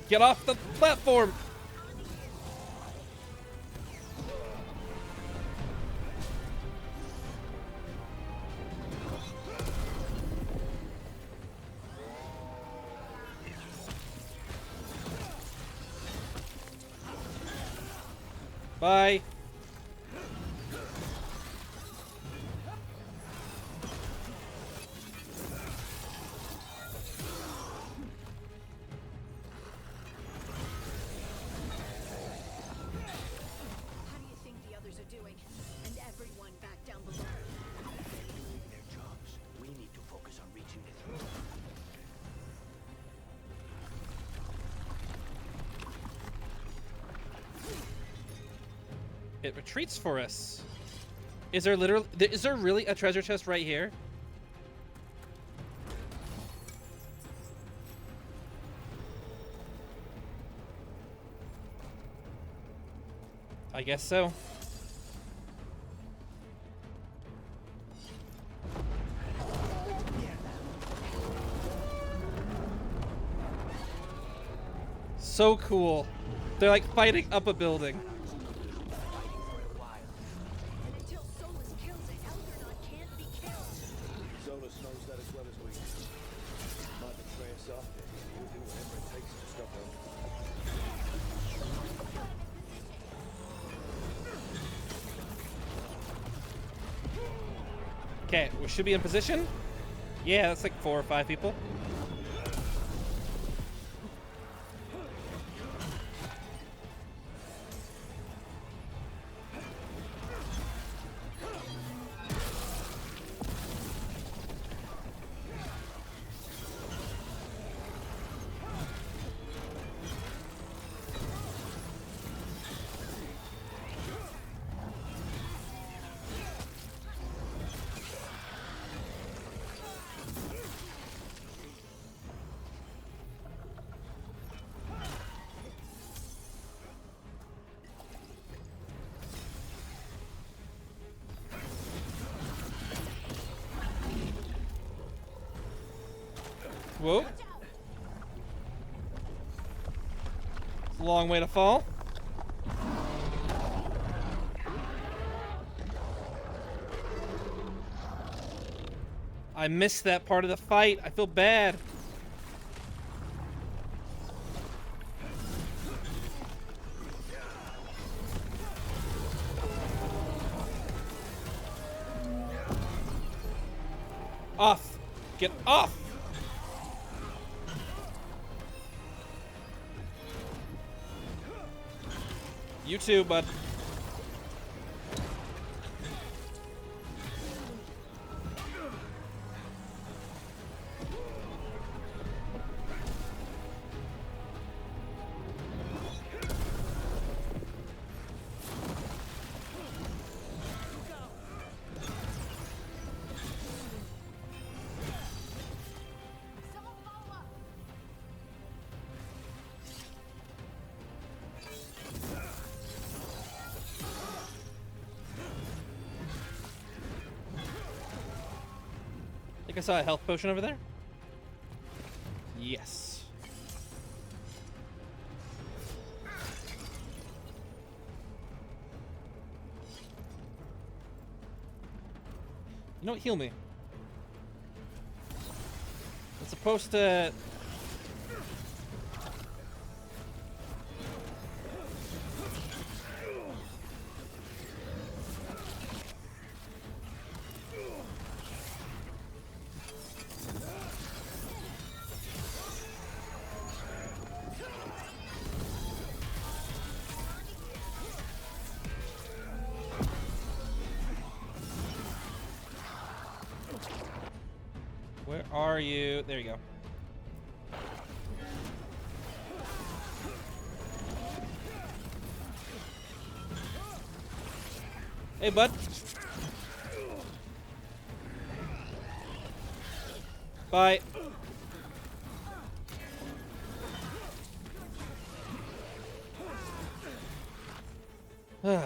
Get off the platform! Bye. It retreats for us. Is there really a treasure chest right here? I guess so. So cool. They're like fighting up a building. Okay, we should be in position. Yeah, that's like 4 or 5 people. Whoa. It's a long way to fall. I missed that part of the fight. I feel bad. Off. Get off. You too, bud. I saw a health potion over there. Yes. You know what? Heal me. It's supposed to... Where are you? There you go. Hey, bud. Bye. Hey,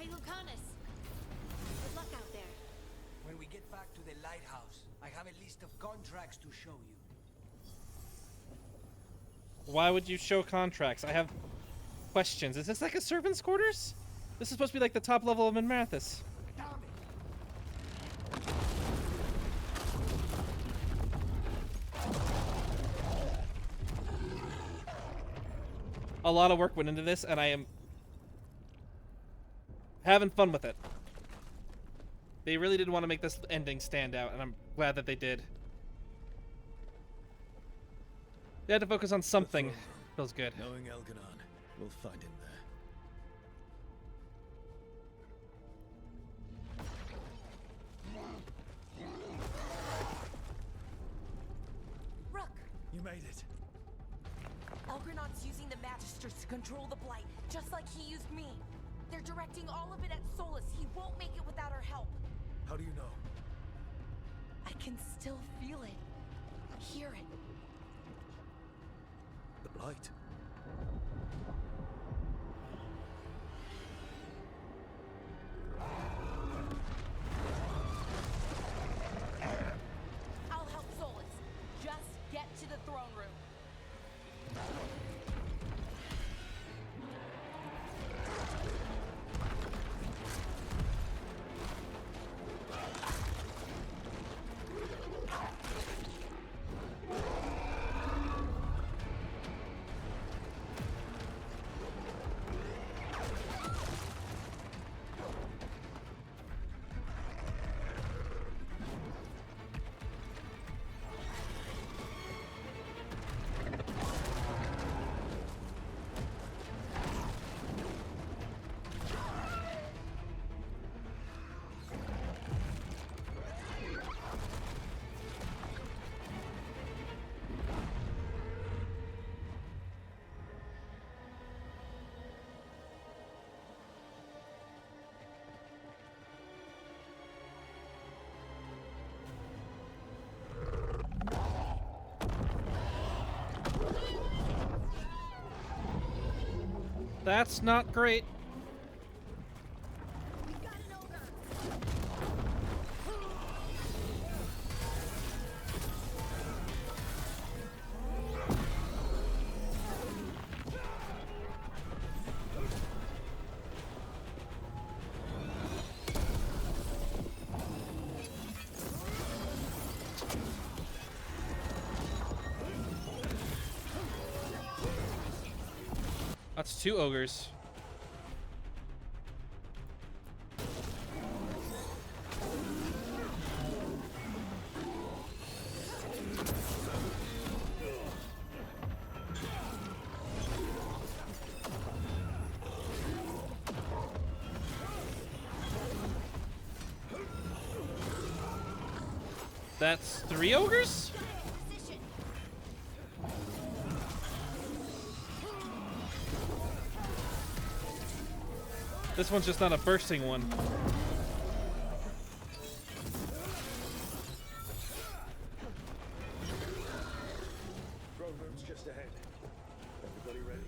Lucanus. Good luck out there. When we get back to the lighthouse, I have a list of contracts to show you. Why would you show contracts? I have questions. Is this like a servant's quarters? This is supposed to be like the top level of Minrathous. A lot of work went into this, and I am having fun with it. They really did want to make this ending stand out, and I'm glad that they did. They had to focus on something. Feels good. Knowing Elganon, we'll find him there. Rook! You made it. Elgrenon's using the Magisters to control the Blight, just like he used me. They're directing all of it at Solus. He won't make it without our help. How do you know? I can still feel it. Hear it. The Blight. I'll help Solus. Just get to the throne room. That's not great. That's 2 ogres. That's 3 ogres? This one's just not a bursting one. Throne room's just ahead. Everybody ready?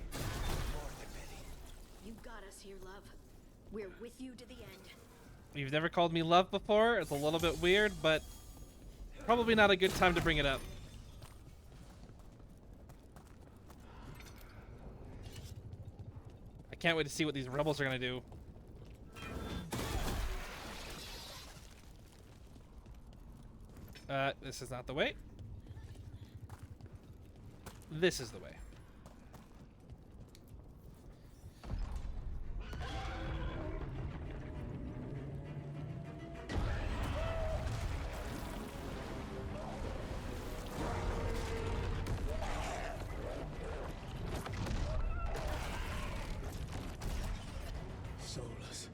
More than ready. You got us here, love. We're with you to the end. You've never called me love before. It's a little bit weird, but probably not a good time to bring it up. I can't wait to see what these rebels are gonna do. This is not the way. This is the way. Soulless.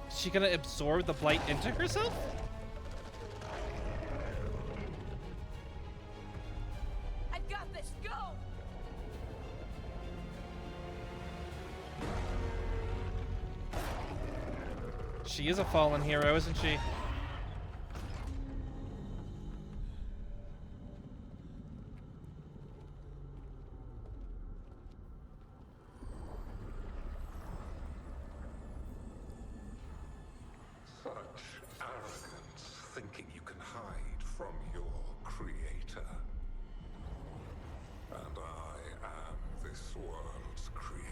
Is she gonna absorb the blight into herself? I've got this. Go. She is a fallen hero, isn't she? Such arrogance, thinking you can hide from your creator. And I am this world's creator.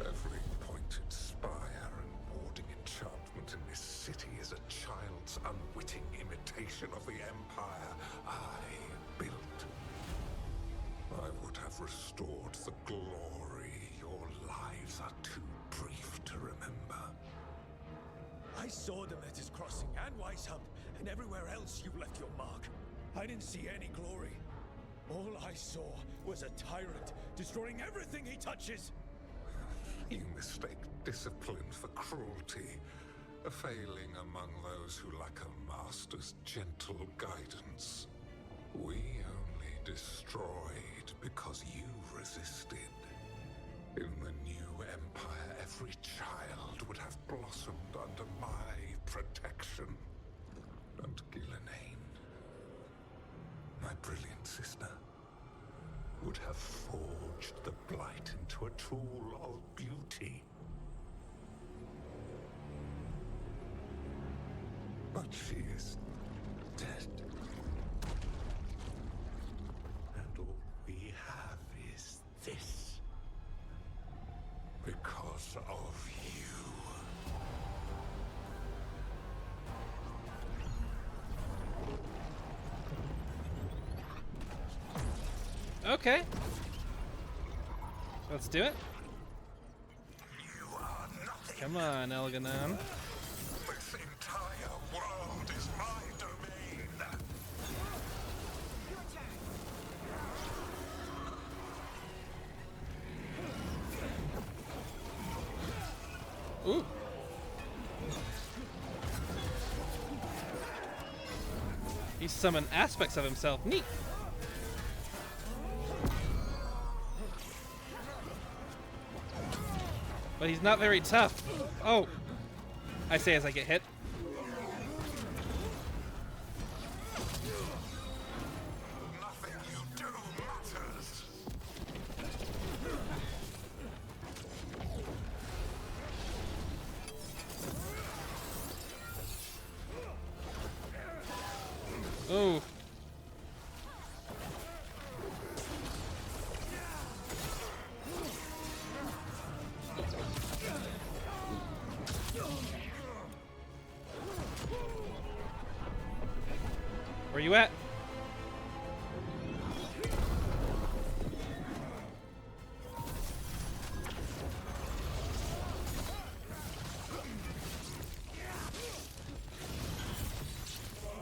Every pointed spire and warding enchantment in this city is a child's unwitting imitation of the empire I built. I would have restored the glory. Your lives are too brief to remember. I saw them at his crossing and Weishaupt, and everywhere else you left your mark. I didn't see any glory. All I saw was a tyrant destroying everything he touches. You mistake discipline for cruelty, a failing among those who lack a master's gentle guidance. We only destroyed because you resisted. In the new empire, every child would have blossomed under my protection. And Gillenane, my brilliant sister, would have forged the blight into a tool of beauty. But she is dead. And all we have is this. Because of you. Okay. Let's do it. You are nothing. Come on, Elganon. This entire Ooh. He summoned aspects of himself. Neat. But he's not very tough. Oh. I say as I get hit. Nothing you do matters. Oh. Where you at?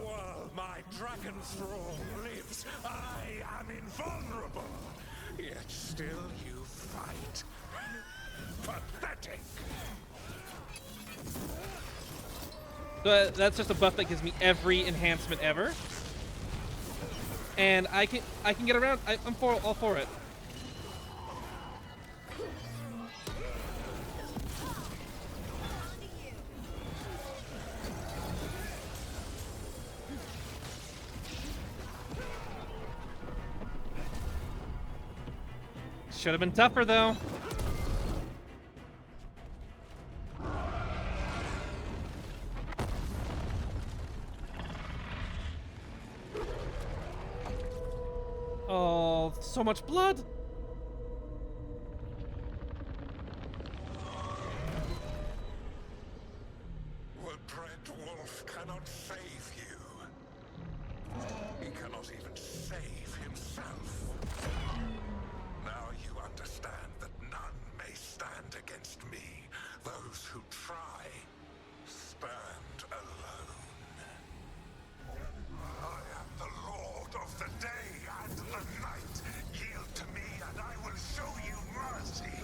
While my dragon thrall lives, I am invulnerable. Yet still you fight. Pathetic. So that's just a buff that gives me every enhancement ever. And I can get around. I'm all for it. Should have been tougher though. Oh, so much blood. The Dread Wolf cannot save you. He cannot even save himself. Now you understand that none may stand against me. Those who try stand alone. I am the Lord of the day and the night. Yield to me and I will show you mercy.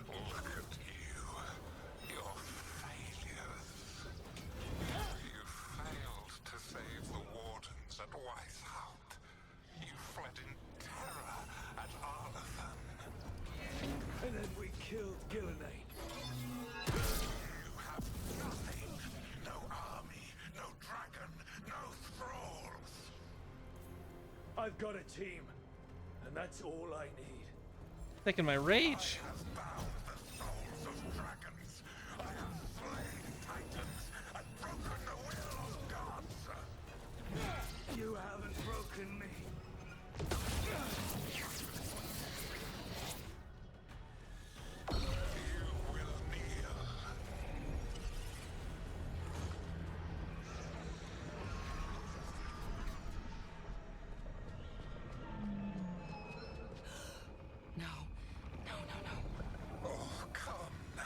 Look at you. Your failures. You failed to save the wardens at Weishaupt. You fled in terror at Arlathan. And then we killed Gillenane. You have nothing. No army, no dragon, no thralls. I've got a team, and that's all I need. Taking my rage. I have bound the souls of dragons. I have slain titans and broken the will of gods. You haven't broken me. You will kneel. No. No, no, no. Oh, come now.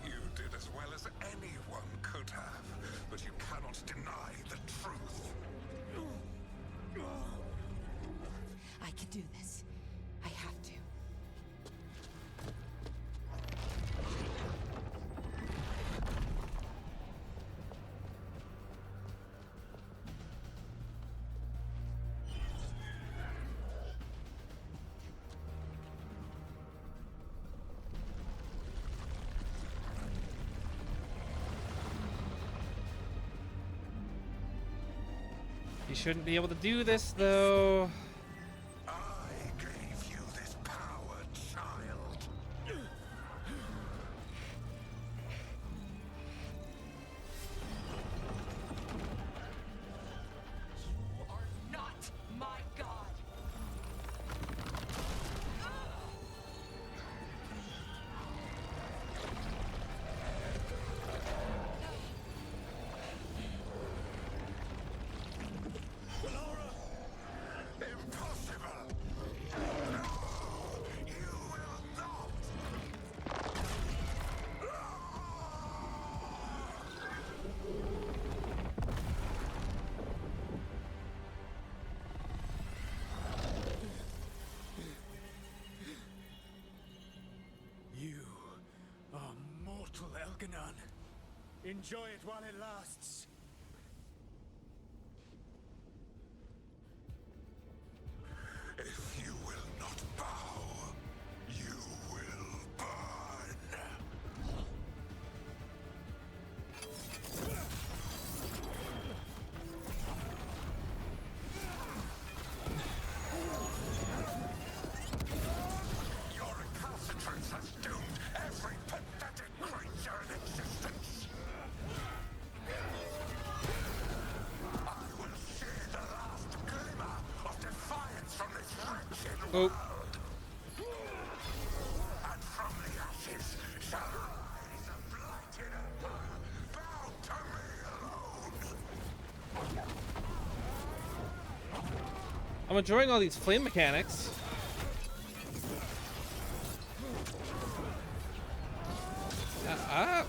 You did as well as anyone could have, but you cannot deny the truth. I can do this. I have to. You shouldn't be able to do this though. I gave you this power, child. You are not my god. Enjoy it while it lasts. If you will not bow, you will burn. Your recalcitrance has doomed every pathetic creature in existence. I will see the last glimmer of defiance from this wretched world. And from the ashes shall rise a blighted empire, bound to me alone. I'm enjoying all these flame mechanics.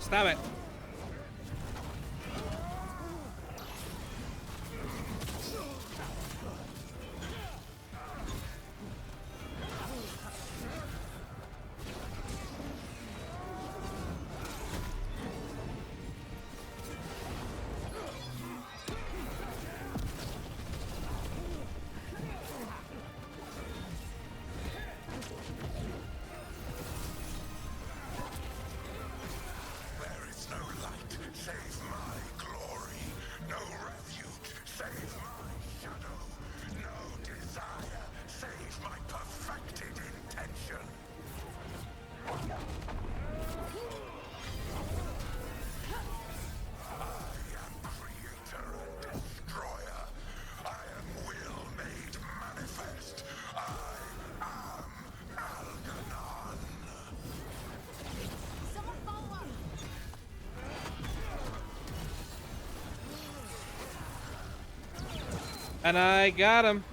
Stop it. There is no light save my glory, no refuge save my shadow, no desire save my perfected intention. I am creator and destroyer. I am will made manifest. I am Algernon. Someone follow up! And I got him.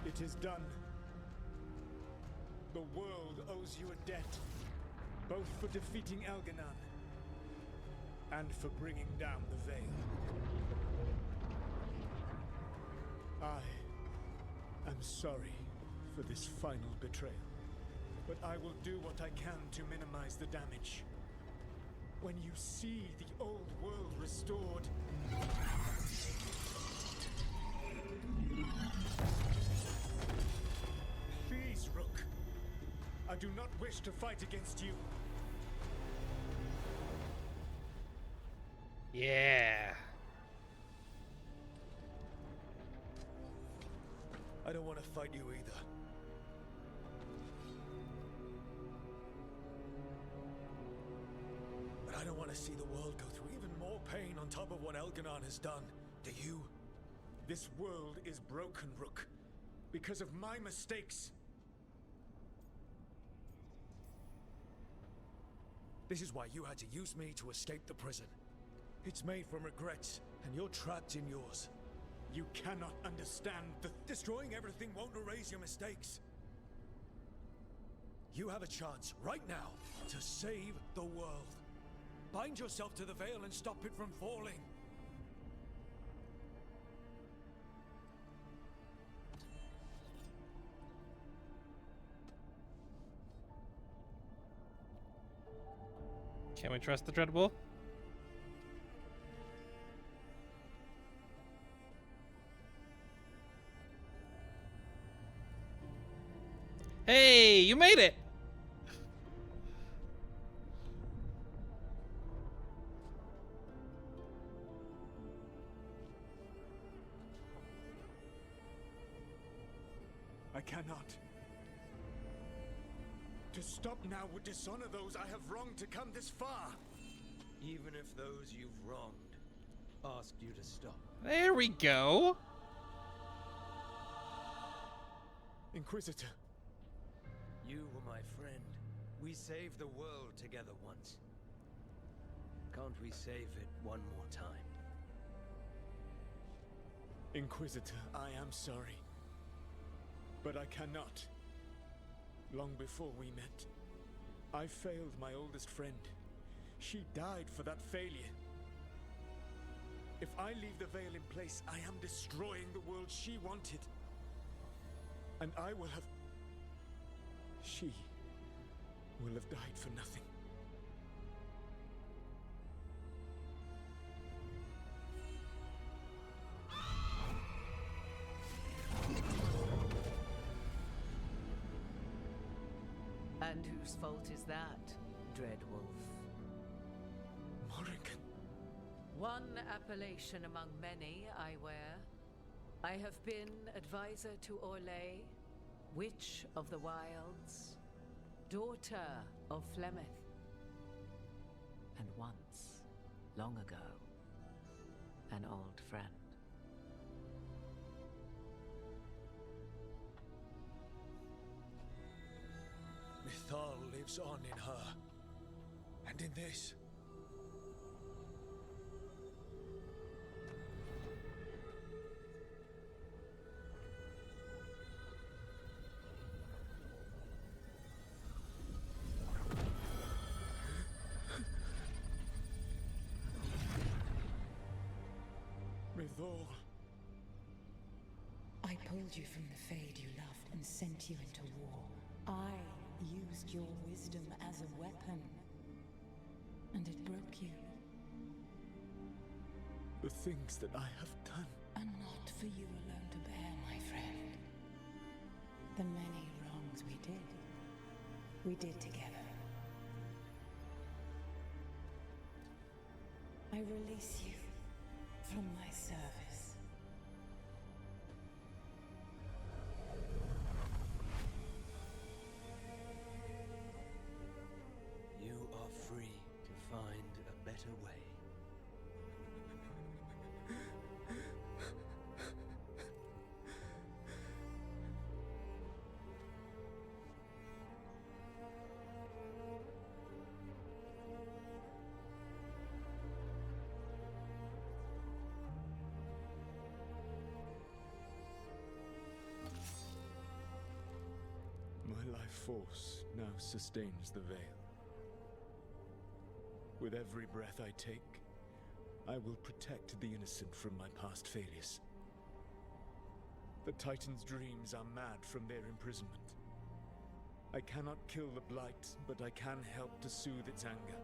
It is done. The world owes you a debt, both for defeating Elganon and for bringing down the Veil. I am sorry for this final betrayal, but I will do what I can to minimize the damage. When you see the old world restored, please, Rook. I do not wish to fight against you. Yeah. I don't want to fight you either. But I don't want to see the world go through even more pain on top of what Elganon has done. Do you? This world is broken, Rook, because of my mistakes. This is why you had to use me to escape the prison. It's made from regrets, and you're trapped in yours. You cannot understand that destroying everything won't erase your mistakes. You have a chance right now to save the world. Bind yourself to the Veil and stop it from falling. Can we trust the Dreadbull? Hey, you made it! I cannot. To stop now would dishonor those I have wronged to come this far. Even if those you've wronged asked you to stop. There we go. Inquisitor. You were my friend. We saved the world together once. Can't we save it one more time? Inquisitor, I am sorry. But I cannot. Long before we met, I failed my oldest friend. She died for that failure. If I leave the veil in place, I am destroying the world she wanted. And I will have... She will have died for nothing. And whose fault is that, Dreadwolf? Morrigan. One appellation among many, I wear. I have been advisor to Orlais, Witch of the Wilds, daughter of Flemeth, and once, long ago, an old friend. Mythal lives on in her, and in this. Mythal. I pulled you from the Fade you loved and sent you into war. I used your wisdom as a weapon, and it broke you. The things that I have done are not for you alone to bear, my friend. The many wrongs we did together. I release you from my service. You are free to find a better way. My life force now sustains the veil. With every breath I take, I will protect the innocent from my past failures. The Titan's dreams are mad from their imprisonment. I cannot kill the Blight, but I can help to soothe its anger.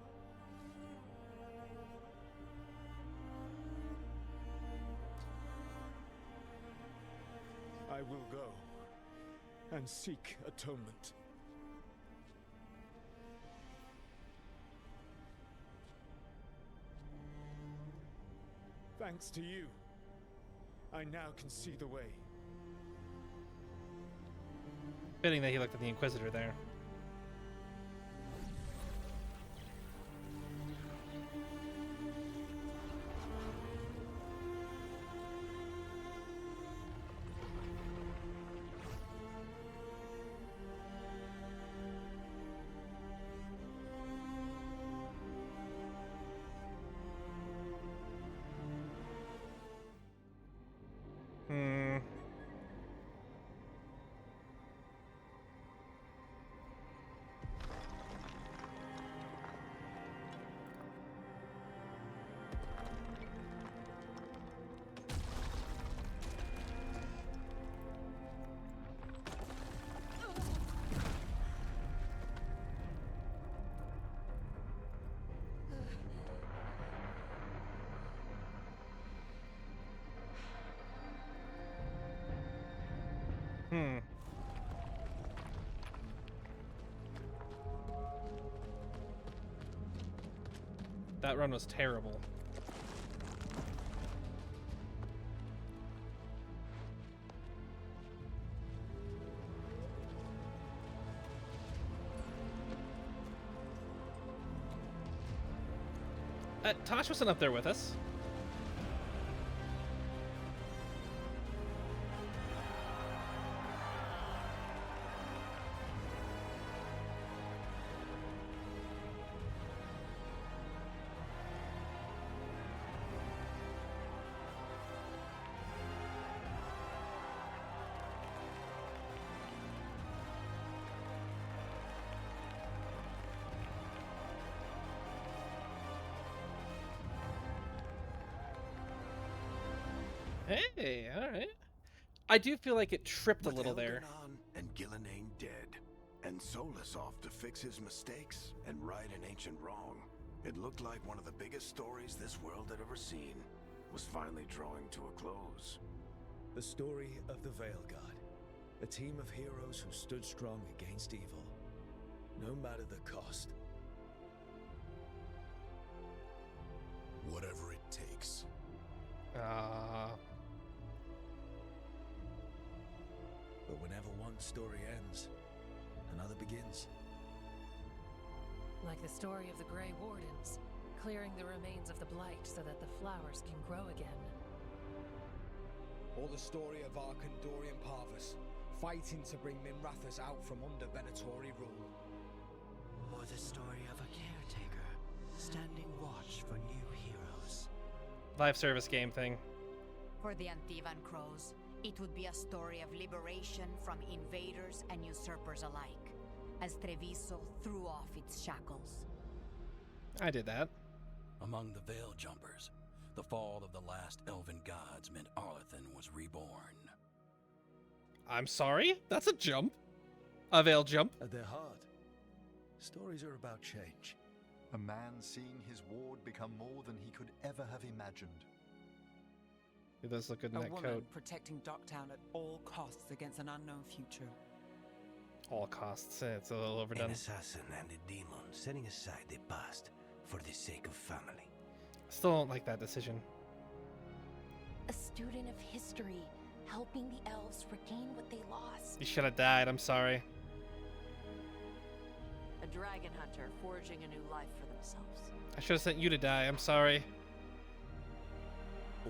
I will go and seek atonement. Thanks to you, I now can see the way. Fitting that he looked at the Inquisitor there. That run was terrible. Tosh wasn't up there with us. Hey, alright. I do feel like it tripped a little there. Elganon and Gillenane dead, and Solus off to fix his mistakes and right an ancient wrong. It looked like one of the biggest stories this world had ever seen was finally drawing to a close. The story of the Veilguard, a team of heroes who stood strong against evil, no matter the cost. Whatever it takes. But whenever one story ends, another begins. Like the story of the Grey Wardens, clearing the remains of the Blight so that the flowers can grow again. Or the story of Arkandorian Parvus, fighting to bring Minrathous out from under Venatori rule. Or the story of a caretaker, standing watch for new heroes. Live service game thing. For the Antivan Crows, it would be a story of liberation from invaders and usurpers alike, as Treviso threw off its shackles. I did that. Among the Veil Jumpers, the fall of the last elven gods meant Arlethan was reborn. I'm sorry? That's a jump. A Veil jump. At their heart, stories are about change. A man seeing his ward become more than he could ever have imagined. It does look good in A that woman coat. protecting Docktown at all costs against an unknown future. All costs. It's a little overdone. An assassin and a demon setting aside the past for the sake of family. Still don't like that decision. A student of history, helping the elves regain what they lost. You should have died. I'm sorry. A dragon hunter forging a new life for themselves. I should have sent you to die. I'm sorry.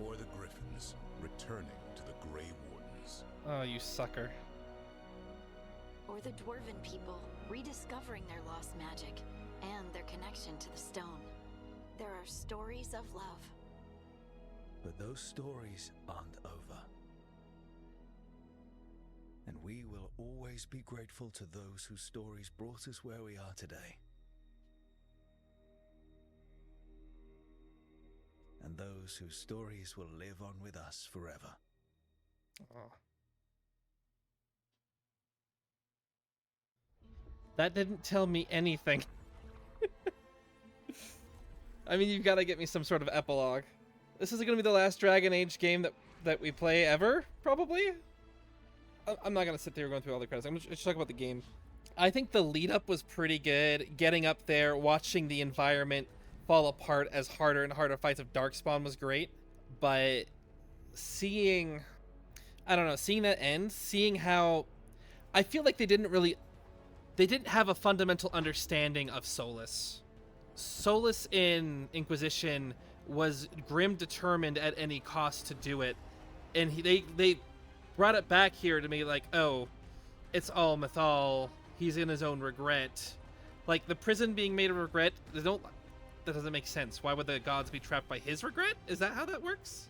Or the Griffins, returning to the Grey Wardens. Oh, you sucker. Or the Dwarven people, rediscovering their lost magic and their connection to the stone. There are stories of love. But those stories aren't over. And we will always be grateful to those whose stories brought us where we are today. And those whose stories will live on with us forever. Oh. That didn't tell me anything. I mean, you've got to get me some sort of epilogue. This is going to be the last Dragon Age game that we play ever, probably? I'm not going to sit there going through all the credits. I'm going to just talk about the game. I think the lead-up was pretty good. Getting up there, watching the environment fall apart as harder and harder fights of Darkspawn was great. But seeing... I don't know, seeing that end, seeing how... I feel like they didn't have a fundamental understanding of Solus. Solus in Inquisition was grim determined at any cost to do it. And they brought it back here to me like, oh, it's all Mythal. He's in his own regret. Like, the prison being made of regret, that doesn't make sense. Why would the gods be trapped by his regret? Is that how that works?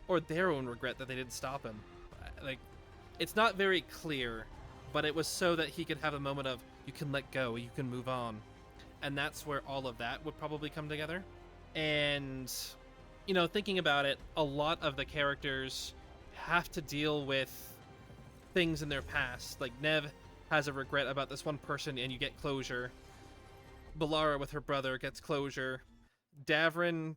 Or their own regret that they didn't stop him? Like, it's not very clear, but it was so that he could have a moment of, you can let go, you can move on. And that's where all of that would probably come together. And, you know, thinking about it, a lot of the characters have to deal with things in their past. Like, Nev has a regret about this one person and you get closure. Balara with her brother gets closure. Davrin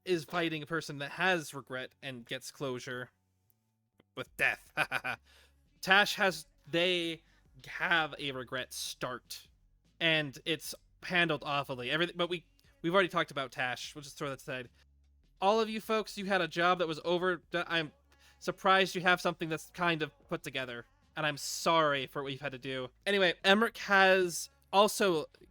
is fighting a person that has regret and gets closure with death. Tash they have a regret start, and it's handled awfully. Everything, but we've already talked about Tash. We'll just throw that aside. All of you folks, you had a job that was over. I'm surprised you have something that's kind of put together, and I'm sorry for what you've had to do. Anyway, Emmerich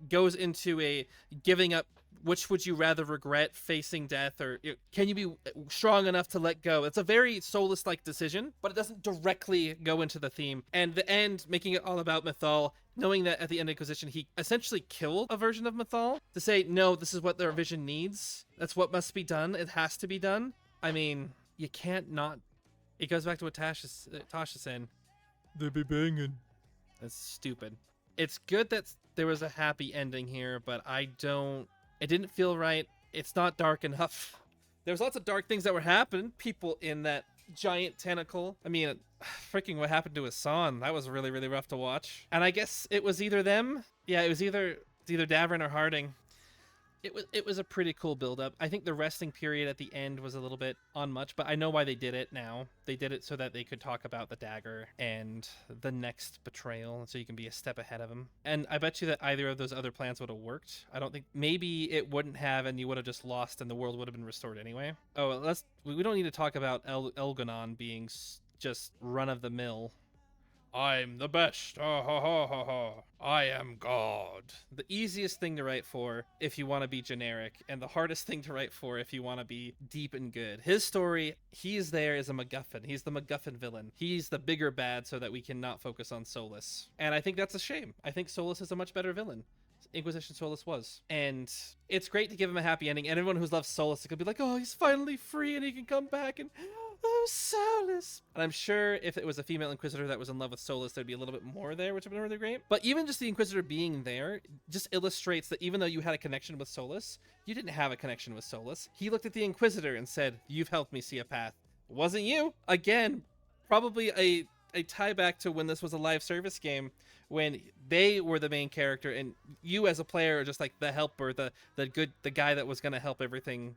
goes into a giving up which would you rather regret, facing death, or can you be strong enough to let go? It's a very Soulless-like decision, but it doesn't directly go into the theme. And the end, making it all about Mythal, knowing that at the end of Inquisition, he essentially killed a version of Mythal to say, no, this is what their vision needs. That's what must be done. It has to be done. I mean, you can't not. It goes back to what Tasha's saying. They be banging. That's stupid. It's good that there was a happy ending here, but it didn't feel right. It's not dark enough. There was lots of dark things that were happening. People in that giant tentacle. I mean, freaking what happened to Hassan. That was really, really rough to watch. And I guess it was either them. Yeah, it was either Davrin or Harding. It was a pretty cool build-up. I think the resting period at the end was a little bit on much, but I know why they did it now. They did it so that they could talk about the dagger and the next betrayal, so you can be a step ahead of them. And I bet you that either of those other plans would have worked. I don't think... Maybe it wouldn't have, and you would have just lost, and the world would have been restored anyway. Oh, we don't need to talk about Elganon being just run-of-the-mill. I'm the best. Ha ha ha ha ha. I am God. The easiest thing to write for if you want to be generic, and the hardest thing to write for if you want to be deep and good. His story, he's there as a MacGuffin. He's the MacGuffin villain. He's the bigger bad so that we can not focus on Solus. And I think that's a shame. I think Solus is a much better villain. Inquisition Solus was. And it's great to give him a happy ending. And everyone who's loved Solus could be like, oh, he's finally free and he can come back and... Oh, Solus. And I'm sure if it was a female Inquisitor that was in love with Solus, there'd be a little bit more there, which would have been really great. But even just the Inquisitor being there just illustrates that even though you had a connection with Solus, you didn't have a connection with Solus. He looked at the Inquisitor and said, you've helped me see a path. It wasn't you. Again, probably a tie back to when this was a live service game, when they were the main character and you as a player are just like the helper, the guy that was going to help everything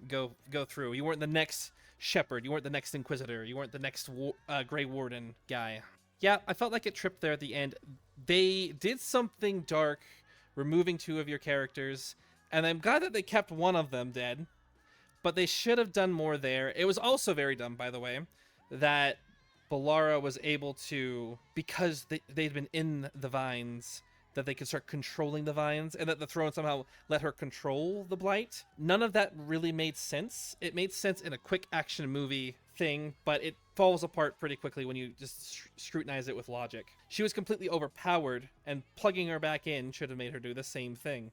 go through. You weren't the next Shepherd, you weren't the next Inquisitor, you weren't the next Grey Warden guy. Yeah, I felt like it tripped there at the end. They did something dark, removing 2 of your characters, and I'm glad that they kept one of them dead, but they should have done more there. It was also very dumb, by the way, that Balara was able to, because they'd been in the vines, that they could start controlling the vines, and that the throne somehow let her control the blight. None of that really made sense. It made sense in a quick action movie thing, but it falls apart pretty quickly when you just scrutinize it with logic. She was completely overpowered, and plugging her back in should have made her do the same thing.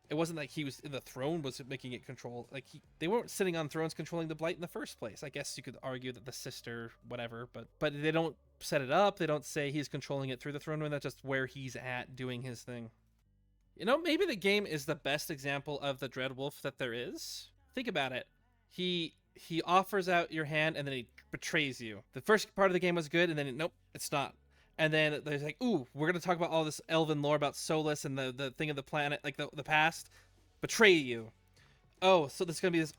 It wasn't like the throne was making it control. Like, they weren't sitting on thrones controlling the blight in the first place. I guess you could argue that the sister, whatever, but they don't set it up. They don't say he's controlling it through the throne room. That's just where he's at doing his thing. You know, maybe the game is the best example of the Dreadwolf that there is. Think about it. He offers out your hand and then he betrays you. The first part of the game was good, and then nope, it's not. And then there's like, ooh, we're going to talk about all this elven lore about Solus and the thing of the planet, like the past. Betray you. Oh, so there's going to be this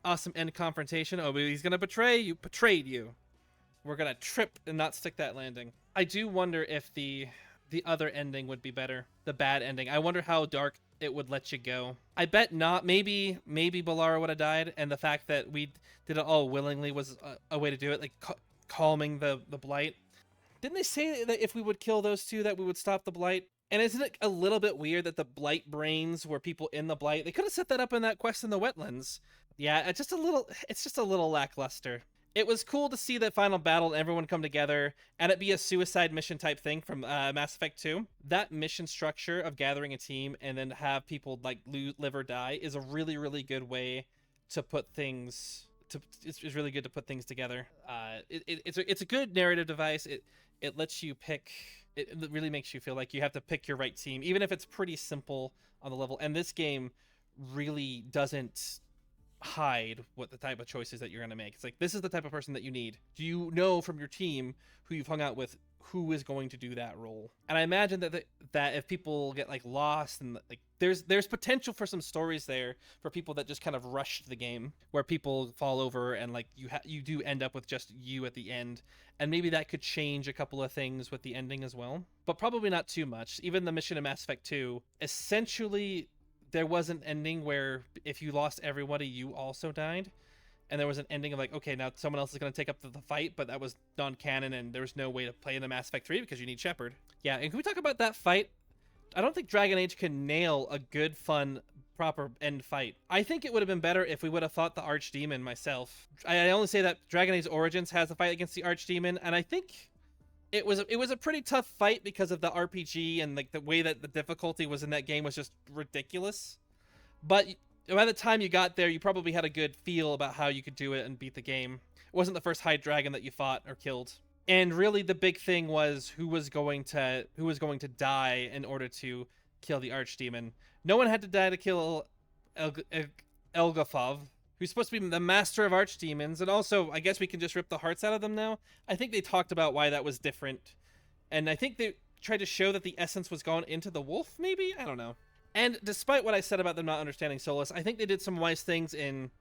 awesome end confrontation. Oh, but he's going to betray you. Betrayed you. We're going to trip and not stick that landing. I do wonder if the other ending would be better. The bad ending. I wonder how dark it would let you go. I bet not. Maybe Balara would have died, and the fact that we did it all willingly was a way to do it, like calming the blight. Didn't they say that if we would kill those 2 that we would stop the blight? And isn't it a little bit weird that the blight brains were people in the blight? They could have set that up in that quest in the wetlands. Yeah, it's just a little lackluster. It was cool to see that final battle and everyone come together and it be a suicide mission type thing from Mass Effect 2. That mission structure of gathering a team and then have people like live or die is a really, really good way to put things... It's really good to put things together. It's a good narrative device. It lets you pick. It really makes you feel like you have to pick your right team, even if it's pretty simple on the level. And this game really doesn't hide what the type of choices that you're going to make. It's like, this is the type of person that you need. Do you know from your team who you've hung out with who is going to do that role? And I imagine that if people get like lost and like there's potential for some stories there for people that just kind of rushed the game, where people fall over and like you do end up with just you at the end, and maybe that could change a couple of things with the ending as well, but probably not too much. Even the mission in Mass Effect 2, essentially there was an ending where if you lost everybody, you also died. And there was an ending of like, okay, now someone else is going to take up the fight, but that was non-canon, and there was no way to play in the Mass Effect 3 because you need Shepard. Yeah, and can we talk about that fight? I don't think Dragon Age can nail a good, fun proper end fight. I think it would have been better if we would have fought the Archdemon myself. I only say that Dragon Age Origins has a fight against the Archdemon, and I think it was a pretty tough fight because of the RPG and like the way that the difficulty was in that game was just ridiculous. But by the time you got there, you probably had a good feel about how you could do it and beat the game. It wasn't the first high dragon that you fought or killed. And really the big thing was who was going to die in order to kill the Archdemon. No one had to die to kill Elgathov, who's supposed to be the master of Archdemons, and also I guess we can just rip the hearts out of them now. I think they talked about why that was different, and I think they tried to show that the essence was gone into the wolf, maybe? I don't know. And despite what I said about them not understanding Solus, I think they did some wise things in...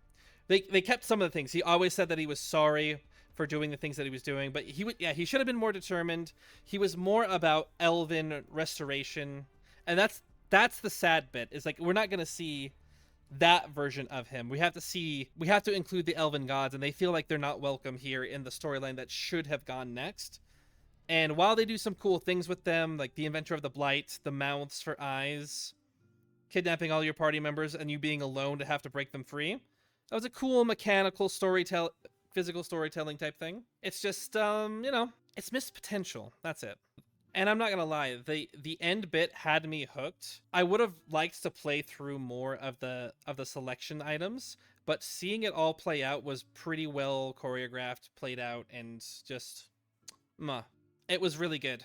They kept some of the things. He always said that he was sorry for doing the things that he was doing, but he should have been more determined. He was more about elven restoration, and that's the sad bit, is like we're not going to see that version of him. We have to include the elven gods, and they feel like they're not welcome here in the storyline that should have gone next. And while they do some cool things with them, like the inventor of the blight, the mouths for eyes, kidnapping all your party members and you being alone to have to break them free, that was a cool mechanical physical storytelling type thing. It's just it's missed potential. That's it. And I'm not gonna lie, the end bit had me hooked. I would have liked to play through more of the selection items, but seeing it all play out was pretty well choreographed, played out, and just it was really good.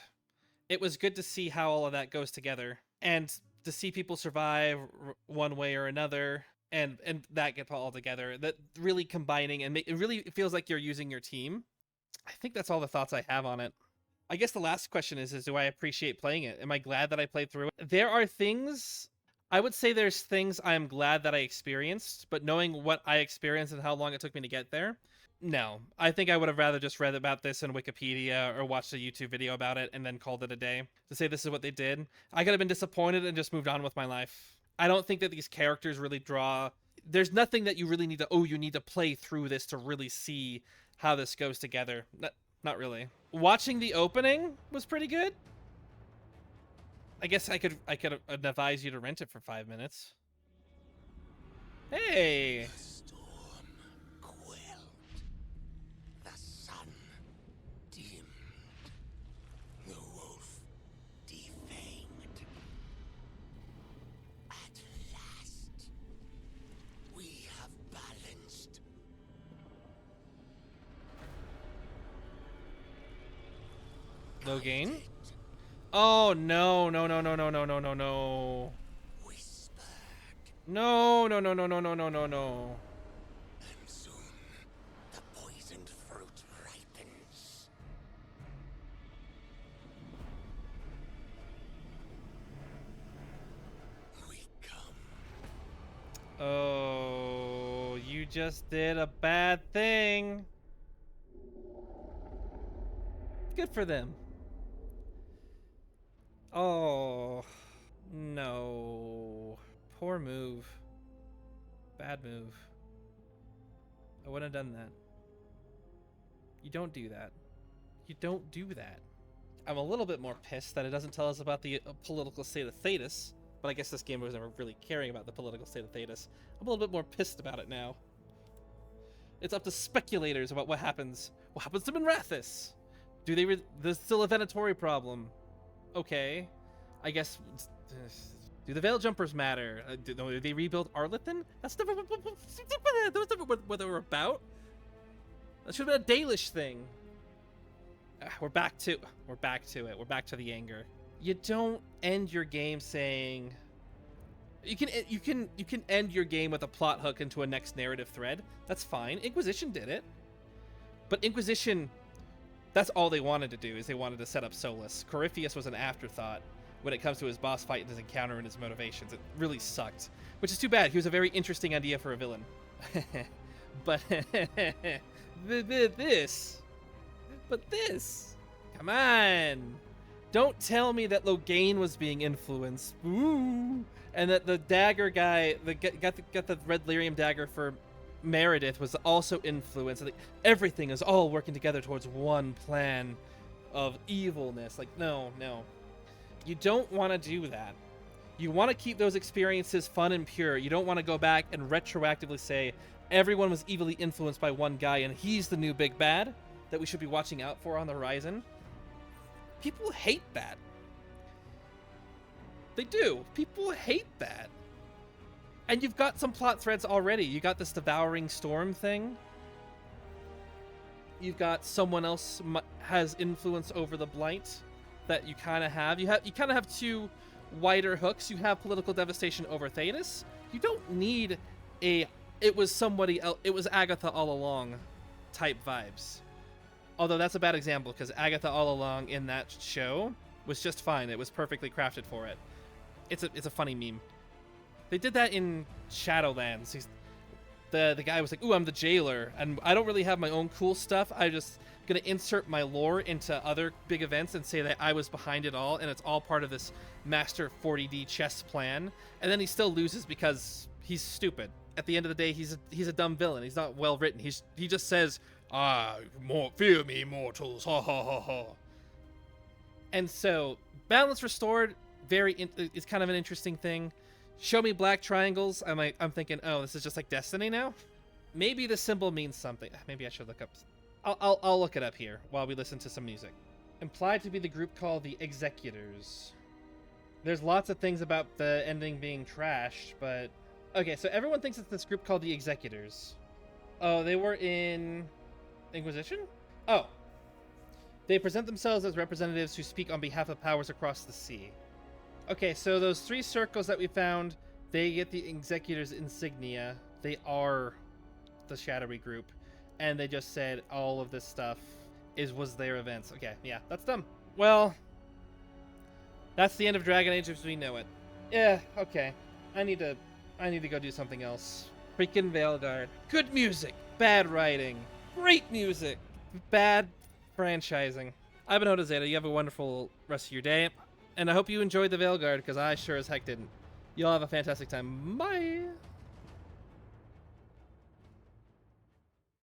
It was good to see how all of that goes together, and to see people survive one way or another, and that get all together. That really combining, and it really feels like you're using your team. I think that's all the thoughts I have on it. I guess the last question is do I appreciate playing it? Am I glad that I played through it? There are things, I would say there's things I am glad that I experienced, but knowing what I experienced and how long it took me to get there, no. I think I would have rather just read about this in Wikipedia or watched a YouTube video about it and then called it a day to say this is what they did. I could have been disappointed and just moved on with my life. I don't think that these characters really draw... There's nothing that you really need to... you need to play through this to really see how this goes together. Not really. Watching the opening was pretty good. I guess I could advise you to rent it for 5 minutes. Hey! The storm quelled. The sun dimmed. The wolf defanged. At last, we have balanced. No gain? Oh, no. No. No. And soon, the poisoned fruit ripens. We come. Oh, you just did a bad thing. Good for them. Oh, no. Poor move. Bad move. I wouldn't have done that. You don't do that. You don't do that. I'm a little bit more pissed that it doesn't tell us about the political state of Thetis, but I guess this game was never really caring about the political state of Thetis. I'm a little bit more pissed about it now. It's up to speculators about what happens. What happens to Minrathous? There's still a Venatori problem. Okay. I guess... Do the Veil Jumpers matter? Do they rebuild Arlithin? That's never what they were about. That should have been a Dalish thing. We're back to it. We're back to the anger. You don't end your game saying... You can end your game with a plot hook into a next narrative thread. That's fine. Inquisition did it. But Inquisition... That's all they wanted to do, is they wanted to set up Solus. Corypheus was an afterthought when it comes to his boss fight and his encounter and his motivations. It really sucked. Which is too bad. He was a very interesting idea for a villain. But this... Come on! Don't tell me that Loghain was being influenced. Ooh! And that the dagger guy, got the red lyrium dagger for Meredith was also influenced. Like, everything is all working together towards one plan of evilness. Like, no. You don't want to do that. You want to keep those experiences fun and pure. You don't want to go back and retroactively say everyone was evilly influenced by one guy and he's the new big bad that we should be watching out for on the horizon. People hate that. They do. People hate that. And you've got some plot threads already. You got this devouring storm thing. You've got someone else has influence over the blight that you kind of have. You kind of have two wider hooks. You have political devastation over Thetis. You don't need a it was somebody else, it was Agatha all along type vibes. Although that's a bad example because Agatha all along in that show was just fine. It was perfectly crafted for it. It's a funny meme. They did that in Shadowlands. The guy was like, ooh, I'm the jailer, and I don't really have my own cool stuff. I'm just gonna insert my lore into other big events and say that I was behind it all, and it's all part of this master 40D chess plan. And then he still loses because he's stupid. At the end of the day, he's a dumb villain. He's not well written. He just says, fear me, mortals, ha ha ha ha. And so, balance restored, it's kind of an interesting thing. Show me black triangles. I'm thinking, oh, this is just like Destiny now? Maybe the symbol means something. Maybe I should look up. I'll look it up here while we listen to some music. Implied to be the group called the Excutors. There's lots of things about the ending being trashed, but... Okay, so everyone thinks it's this group called the Excutors. Oh, they were in... Inquisition? Oh. They present themselves as representatives who speak on behalf of powers across the sea. Okay, so those 3 circles that we found, they get the Excutors insignia. They are the shadowy group. And they just said all of this stuff was their events. Okay, yeah, that's dumb. Well, that's the end of Dragon Age as we know it. Yeah, okay. I need to go do something else. Freaking Veilguard. Good music, bad writing, great music, bad franchising. I've been Jota Zeta. You have a wonderful rest of your day. And I hope you enjoyed the Veilguard, because I sure as heck didn't. Y'all have a fantastic time. Bye!